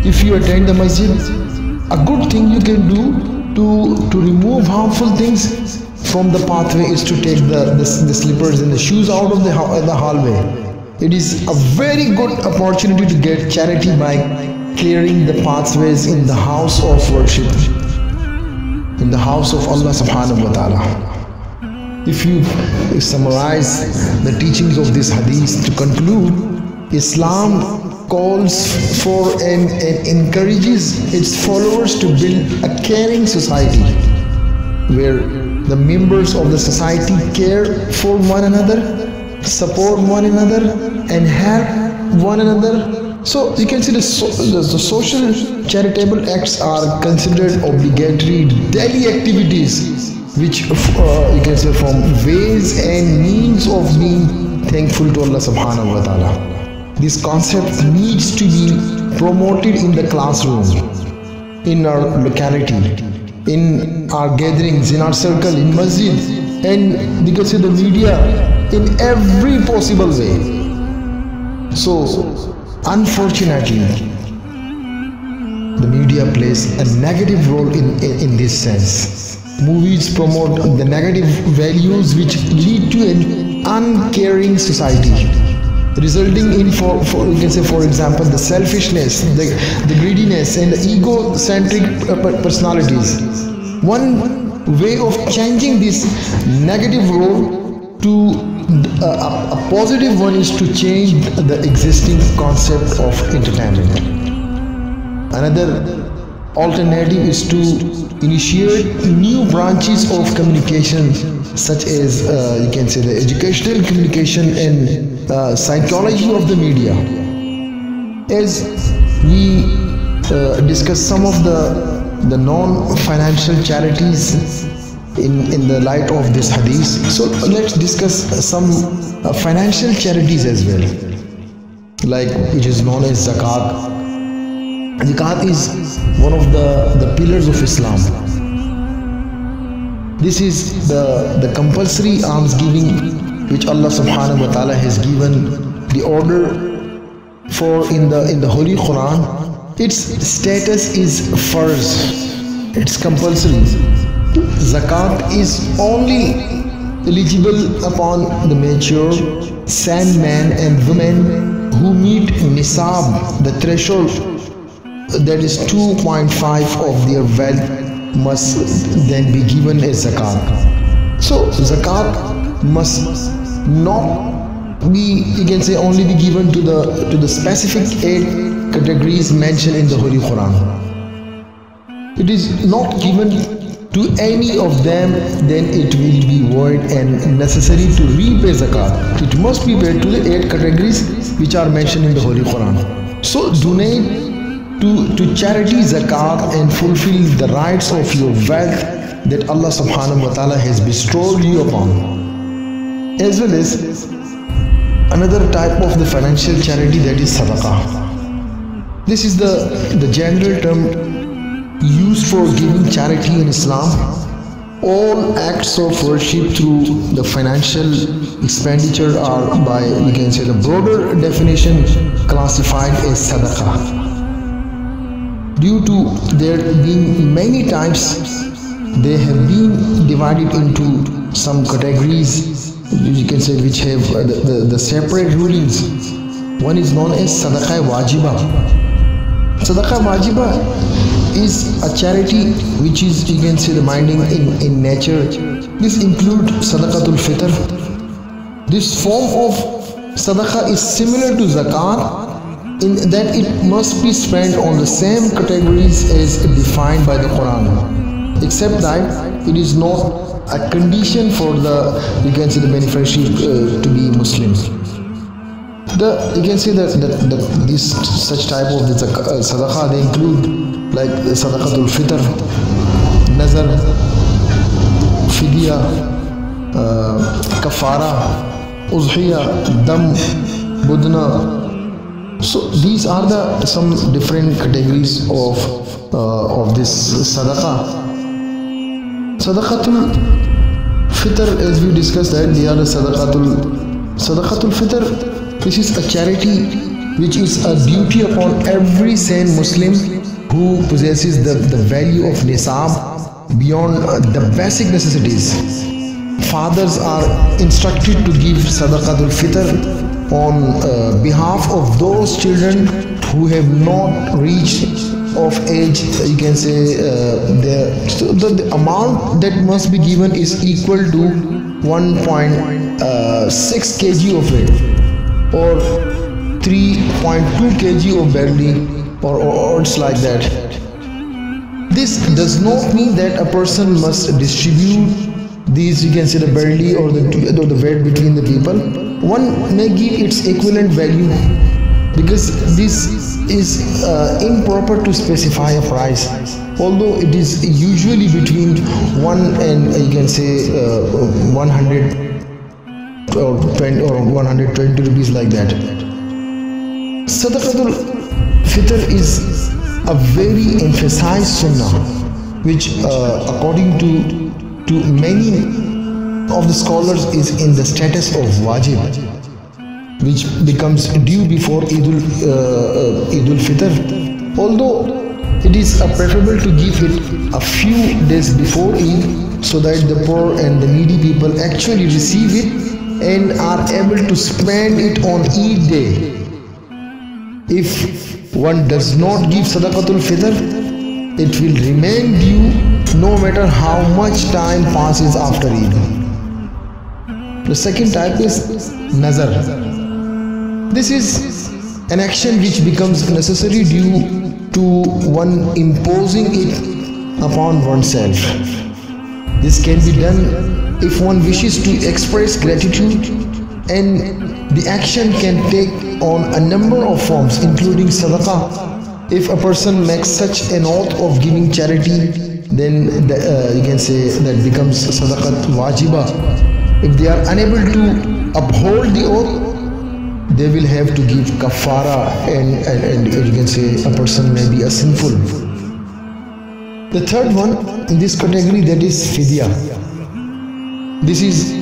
Speaker 1: If you attend the masjid, a good thing you can do to remove harmful things from the pathway is to take the slippers and the shoes out of the hallway. It is a very good opportunity to get charity by clearing the pathways in the house of worship, in the house of Allah subhanahu wa ta'ala. If you summarize the teachings of this hadith to conclude, Islam calls for and encourages its followers to build a caring society where the members of the society care for one another, support one another, and help one another. So you can see the social charitable acts are considered obligatory daily activities, which you can say from ways and means of being thankful to Allah subhanahu wa ta'ala. This concept needs to be promoted in the classroom, in our locality, in our gatherings, in our circle, in masjid, and you can say the media, in every possible way. So unfortunately, the media plays a negative role in this sense. Movies promote the negative values which lead to an uncaring society, resulting in you can say, for example, the selfishness, the greediness, and the egocentric personalities. One way of changing this negative role to a positive one is to change the existing concept of entertainment. Another alternative is to initiate new branches of communication, such as you can say the educational communication and psychology of the media. As we discuss some of the non-financial charities in the light of this hadith, so let's discuss some financial charities as well, like which is known as zakat. Zakat is one of the pillars of Islam. This is the compulsory alms giving which Allah subhanahu wa ta'ala has given the order for in the Holy Quran. Its status is farz, it's compulsory. Zakat is only eligible upon the mature sane man and women who meet nisab, the threshold, that is 2.5 of their wealth must then be given as zakat. So zakat must not be, you can say, only be given to the specific 8 categories mentioned in the Holy Quran. It is not given to any of them, then it will be void and necessary to repay zakat. It must be paid to the 8 categories which are mentioned in the Holy Quran. So donate to charity zakat and fulfill the rights of your wealth that Allah subhanahu wa ta'ala has bestowed you upon. As well as another type of the financial charity, that is sadaqah. This is the general term used for giving charity in Islam. All acts of worship through the financial expenditure are, by, you can say, the broader definition, classified as sadaqah. Due to there being many types, they have been divided into some categories, you can say, which have the separate rulings. One is known as sadaqah wajiba. Sadaqah wajiba is a charity which is, you can say, the binding in nature. This includes sadaqatul fitr. This form of sadaqah is similar to zakat in that it must be spent on the same categories as defined by the Quran, except that it is not a condition for the, you can say, the beneficiary to be Muslims. You can say that this such type of the sadaqah, they include like sadaqatul fitr, nazar, fidya, kafara, uzhiya, dam, budna. So these are the some different categories of this sadaqah. Sadaqatul fitr, as we discussed that they are the sadaqatul fitr. This is a charity which is a duty upon every sane Muslim who possesses the value of nisab beyond the basic necessities. Fathers are instructed to give sadaqatul fitr on behalf of those children who have not reached of age. You can say the amount that must be given is equal to 1.6 kg of weight or 3.2 kg of barley or it's like that. This does not mean that a person must distribute these, you can say, the barley or the weight between the people. One may give its equivalent value, because this is improper to specify a price, although it is usually between 1 and you can say 100 or 20 or 120 rupees, like that. Sadaqatul fitr is a very emphasized sunnah, which according to many of the scholars is in the status of wajib, which becomes due before Eidul Fitr. Although it is preferable to give it a few days before Eid, so that the poor and the needy people actually receive it and are able to spend it on Eid day. If one does not give Sadaqatul Fitr, it will remain due no matter how much time passes after Eid. The second type is nazar. This is an action which becomes necessary due to one imposing it upon oneself. This can be done if one wishes to express gratitude, and the action can take on a number of forms, including sadaqah. If a person makes such an oath of giving charity, then you can say that becomes sadaqat wajiba. If they are unable to uphold the oath, they will have to give kafara, and you can say a person may be a sinful. The third one in this category, that is fidya. This is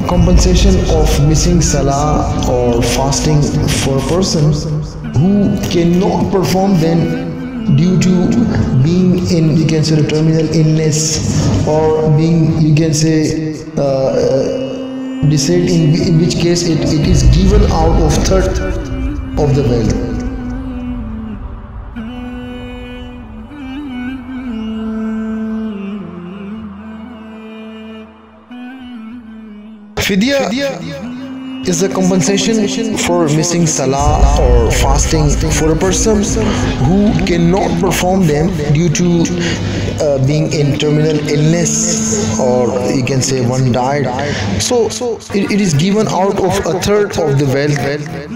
Speaker 1: compensation of missing salah or fasting for a person who cannot perform them due to being in, you can say, a terminal illness, or being, you can say, decide in which case it is given out of third of the wealth. Fidya is a compensation for missing salah or fasting for a person who cannot perform them due to being in terminal illness, or you can say one died. So it is given out of a third of the wealth,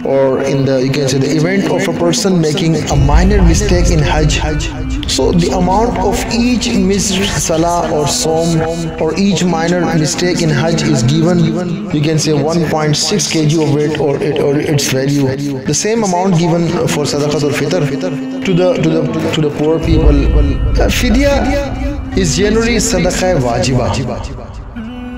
Speaker 1: or in the, you can say, the event of a person making a minor mistake in Hajj. So the amount of each missed salah or som or each minor mistake in Hajj is given, you can say, 1.6 kg of weight or its value. The same amount given for Sadaqatul Fitr to the poor people. Fidya is generally Sadaqah Wajiba.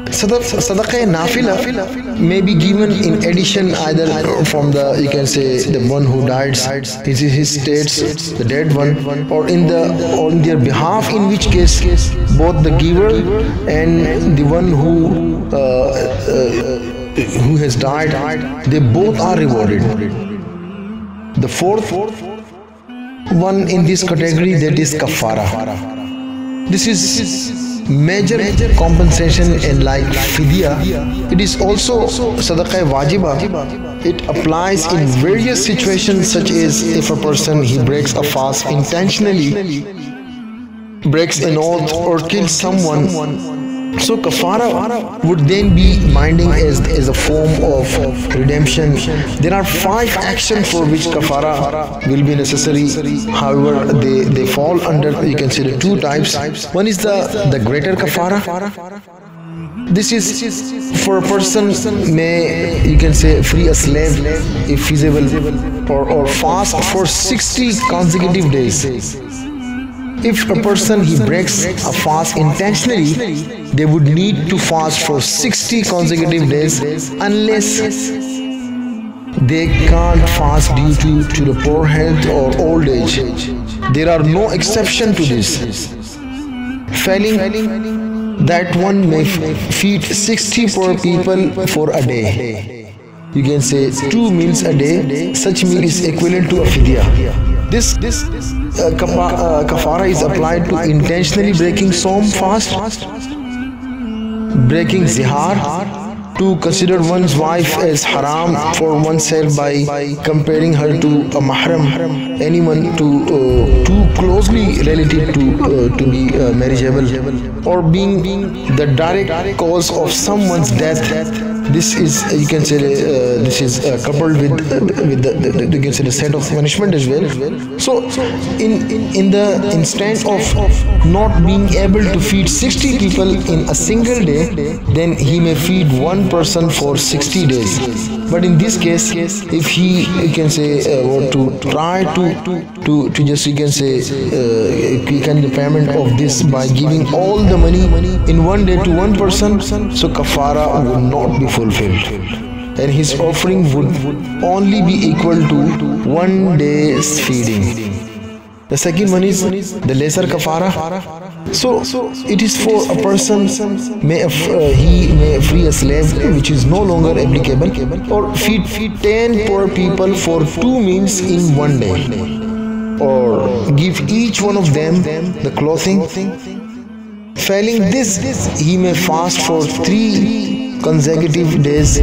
Speaker 1: Sadaqah Nafila may be given in addition, either from the, you can say, the one who died, his states, the dead one, or on their behalf, in which case both the giver and the one who has died, they both are rewarded. The fourth one in this category, that is kafara. This is major compensation, and like fidya, it is also sadaqah wajiba. It applies in various situations, such as if a person he breaks a fast intentionally, breaks an oath, or kills someone. So kafara would then be binding as a form of redemption. There are 5 actions for which kafara will be necessary. However, they fall under, you can say, the 2 types. One is the greater kafara, This is for a person may, you can say, free a slave if feasible, or fast for 60 consecutive days. If a person he breaks a fast intentionally, they would need to fast for 60 consecutive days unless they can't fast due to the poor health or old age. There are no exception to this. Failing that, one may feed 60 poor people for a day. You can say 2 meals a day. Such meal is equivalent to a fidya. This kafara is applied to intentionally breaking som fast, breaking zihar, to consider one's wife as haram for oneself by comparing her to a mahram, anyone too closely related to be marriageable, or being the direct cause of someone's death. This is, you can say, this is coupled with the you can say, the set of punishment as well. So in the instance of not being able to feed 60 people in a single day, then he may feed one person for 60 days. But in this case, if he, you can say, want to try to just, you can say, quicken the payment of this by giving all the money in one day to one person, so kafara would not be fulfilled, and his offering would only be equal to 1 day's feeding. The second one is the lesser kafara. So it is for a person he may free a slave, which is no longer applicable, or feed 10 poor people for 2 meals in 1 day, or give each one of them the clothing. Failing this, he may fast for 3 consecutive days.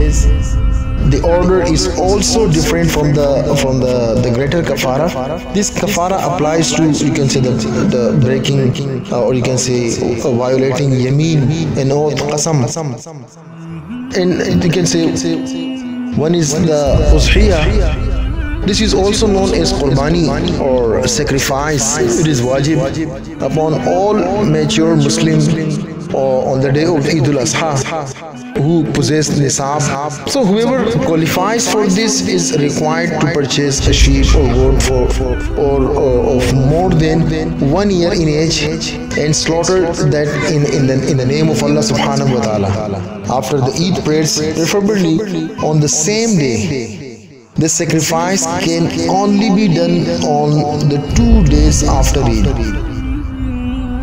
Speaker 1: The order is also different from the greater kafara. This kafara applies to, you can say, the breaking, or you can say violating yameen and oath, qasam. And you can say one is the uzhiyah. This is also known as qurbani or sacrifice. It is wajib upon all mature Muslims on the day of Eid al-Adha who possess nisab. So whoever qualifies for this is required to purchase a sheep or goat of more than 1 year in age and slaughter that in the name of Allah subhanahu wa ta'ala. After the Eid prayers, preferably on the same day. The sacrifice can only be done on the 2 days after Eid.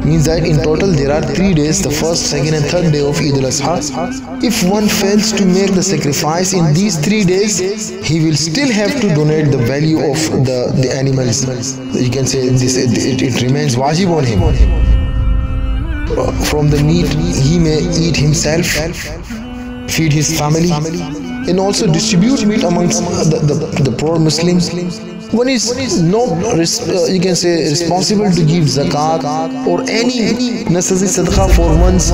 Speaker 1: Means that in total there are 3 days, the first, second and third day of Eid al-Adha. If one fails to make the sacrifice in these 3 days, he will still have to donate the value of the animals. You can say this, it remains wajib on him. From the meat he may eat himself, feed his family, and also distribute meat amongst the poor Muslims. One is not, you can say, responsible to give zakat or any necessary sadaqah for one's,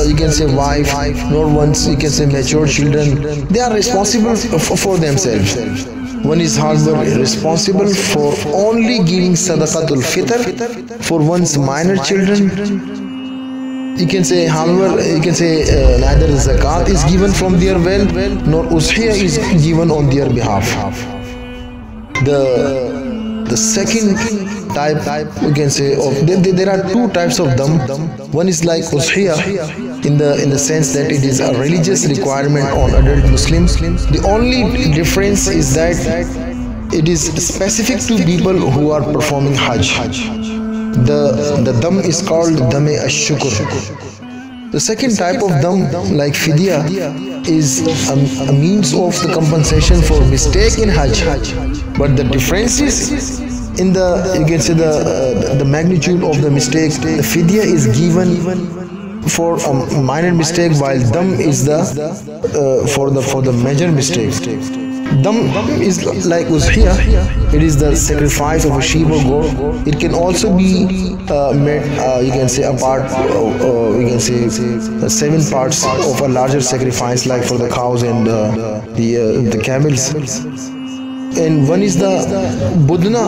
Speaker 1: you can say, wife, nor one's, you can say, mature children. They are responsible for themselves. One is, however, responsible for only giving sadaqatul fitr for one's minor children. You can say, however, you can say neither zakat is given from their wealth nor uzhiyah is given on their behalf. The second type, you can say, of there are 2 types of them. One is like uzhiyah in the sense that it is a religious requirement on adult Muslims. The only difference is that it is specific to people who are performing Hajj. The dam is called dam-e ash-shukr. The second type of dam, like fidya, is a means of the compensation for mistake in Hajj. But the difference is in the, you can say, the magnitude of the mistake. The fidya is given for a minor mistake, while dam is the for the major mistake. Dam is like uzhiyah. It is the sacrifice of a sheep or goat. It can also be made, you can say, a part, you can say 7 parts of a larger sacrifice, like for the cows and the camels. And one is the budna.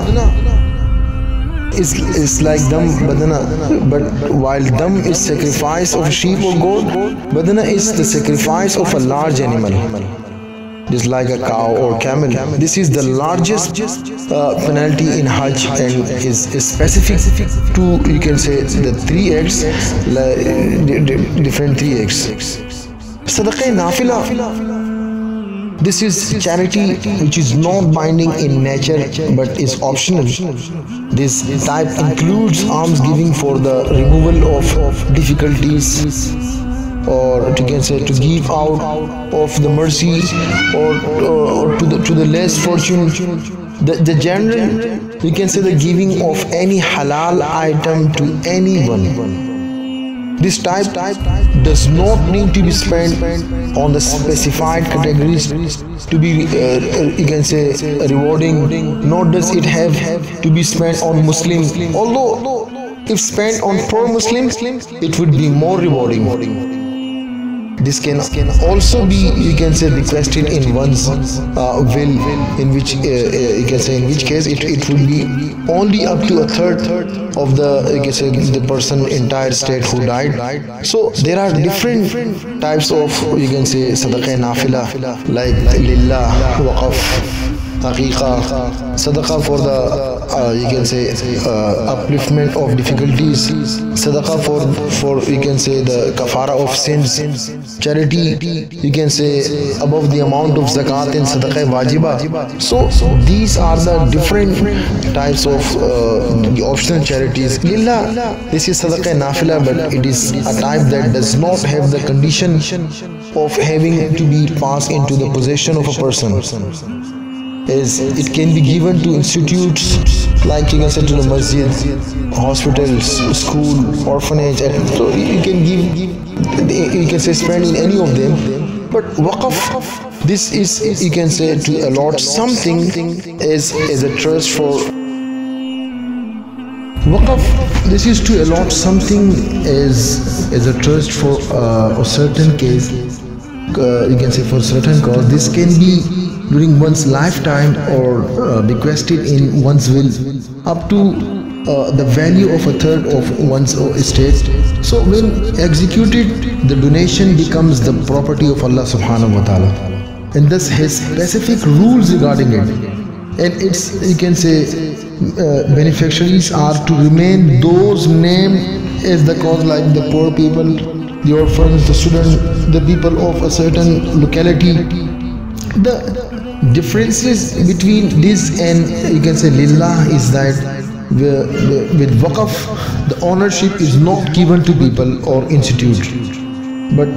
Speaker 1: is like dam badana, but while dam is sacrifice of sheep or goat, badana is the sacrifice of a large animal, just like a cow or camel. This is the largest penalty in Hajj and is specific to, you can say, the 3 acts, different 3 acts. Sadaqah nafila, this is charity which is not binding in nature but is optional. This type includes alms giving for the removal of difficulties, or you can say to give out of the mercy, or to the less fortunate. The general, you can say, the giving of any halal item to anyone. This type does not need to be spent on the specified categories to be, you can say, rewarding, nor does it have to be spent on Muslims, although if spent on poor Muslims, it would be more rewarding. This can also be, you can say, requested in one's will, in which you can say, in which case it would be only up to a third of the, you can say, the person entire state who died. So there are different types of, you can say, sadaqah nafila, like lillah, waqaf, haqiqah, sadaqah for the you can say upliftment of difficulties, sadaqah for you can say the kafara of sins, charity, you can say above the amount of zakat and sadaqah wajiba. So these are the different types of optional charities. Lillah, this is sadaqah nafila, but it is a type that does not have the condition of having to be passed into the possession of a person. Is it can be given to institutes, like you can say to the masjid, hospitals, school, orphanage, and so you can give, you can say spend in any of them. But waqaf, this is, you can say, to allot something as a trust for. Waqaf, this is to allot something as a trust for a certain case, you can say for certain cause. This can be during one's lifetime or bequested in one's will up to the value of a third of one's estate. So when executed, the donation becomes the property of Allah subhanahu wa ta'ala, and thus has specific rules regarding it, and its, you can say, beneficiaries are to remain those named as the cause, like the poor people, the orphans, the students, the people of a certain locality. The differences between this and, you can say, lillah is that with waqaf, the ownership is not given to people or institute, but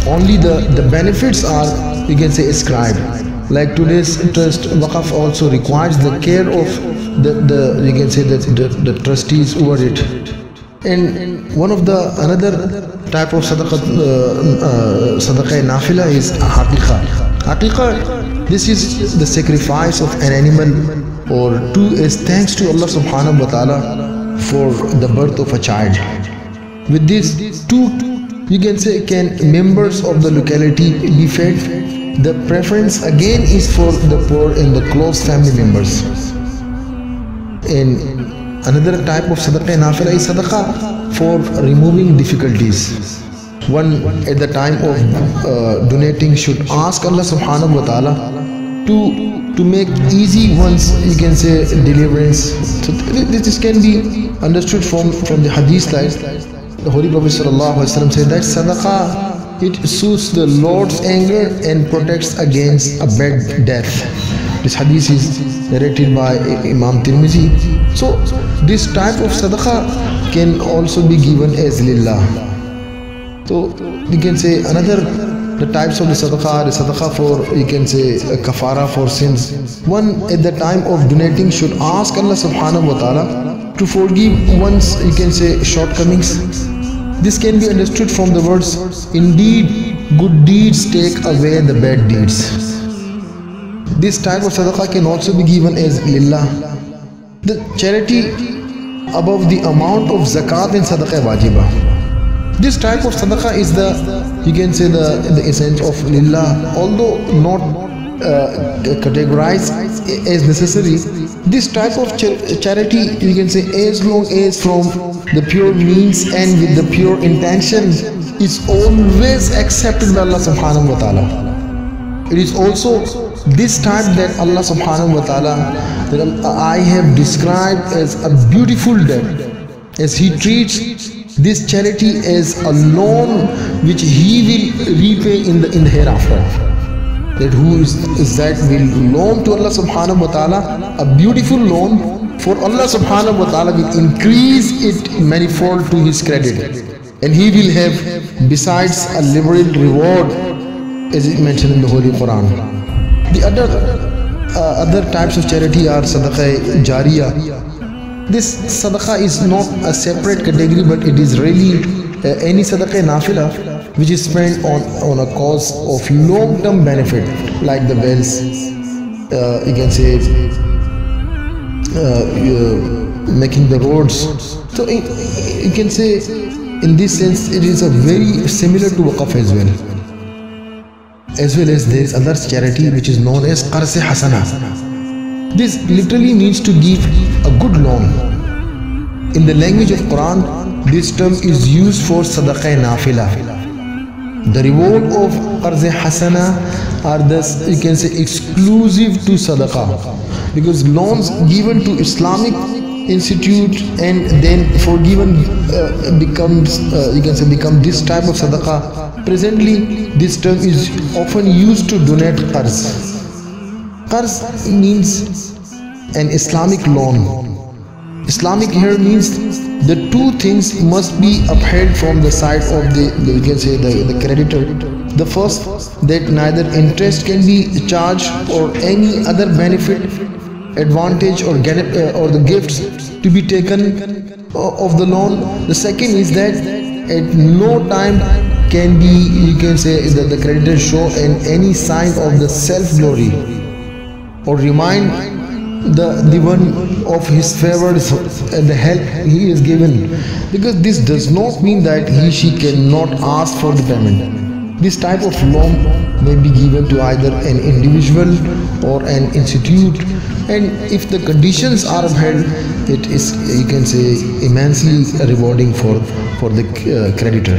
Speaker 1: only the benefits are, you can say, ascribed. Like today's trust, waqaf also requires the care of the you can say, the trustees over it. And one of the another type of sadaqah nafila is haqiqah. Haqiqah, this is the sacrifice of an animal or two as thanks to Allah subhanahu wa ta'ala for the birth of a child. With this, two, you can say, can members of the locality be fed. The preference again is for the poor and the close family members. And another type of sadaqah nafila is sadaqah for removing difficulties. One at the time of donating should ask Allah subhanahu wa ta'ala to make easy one's, you can say, deliverance. So this can be understood from the hadith, like the Holy Prophet sallallahu alaihi wasallam said that sadaqah, it soothes the Lord's anger and protects against a bad death. This hadith is narrated by Imam Tirmizi. So this type of sadaqah can also be given as lillah. So you can say the types of the sadaqah for, you can say, a kafara for sins. One at the time of donating should ask Allah subhanahu wa ta'ala to forgive one's, you can say, shortcomings. This can be understood from the words, indeed good deeds take away the bad deeds. This type of sadaqah can also be given as lillah. The charity above the amount of zakat and sadaqah wajiba. This type of sadaqah is the, you can say, the essence of lillah, although not categorized as necessary. This type of charity, you can say, as long as from the pure means and with the pure intention, is always accepted by Allah subhanahu wa ta'ala. It is also this type that Allah subhanahu wa ta'ala, that I have described as a beautiful debt, as He treats this charity as a loan which He will repay in the hereafter. That who is that will loan to Allah subhanahu wa ta'ala a beautiful loan, for Allah subhanahu wa ta'ala will increase it manifold to his credit, and he will have besides a liberal reward, as it mentioned in the Holy Quran. The other types of charity are sadaqah jariyah. This sadaqah is not a separate category, but it is really any sadaqah nafila which is spent on a cause of long-term benefit, like the wells, you can say making the roads. So you can say in this sense it is a very similar to waqf as well. As well as there is other charity which is known as qarz hasana. This literally means to give a good loan. In the language of Quran, this term is used for sadaqah nafila. The reward of qarz hasana are thus, you can say, exclusive to sadaqah, because loans given to Islamic institute and then forgiven becomes, you can say, become this type of sadaqah. Presently this term is often used to donate qarz. Qarz means an Islamic loan. Islamic here means the two things must be upheld from the side of the you can say the creditor. The first, that neither interest can be charged or any other benefit, advantage or the gifts to be taken of the loan. The second is that at no time can be, you can say, that the creditor show any sign of the self-glory or remind the one of his favors and the help he is given, because this does not mean that she cannot ask for the payment. This type of loan may be given to either an individual or an institute, and if the conditions are upheld, it is, you can say, immensely rewarding for the creditor.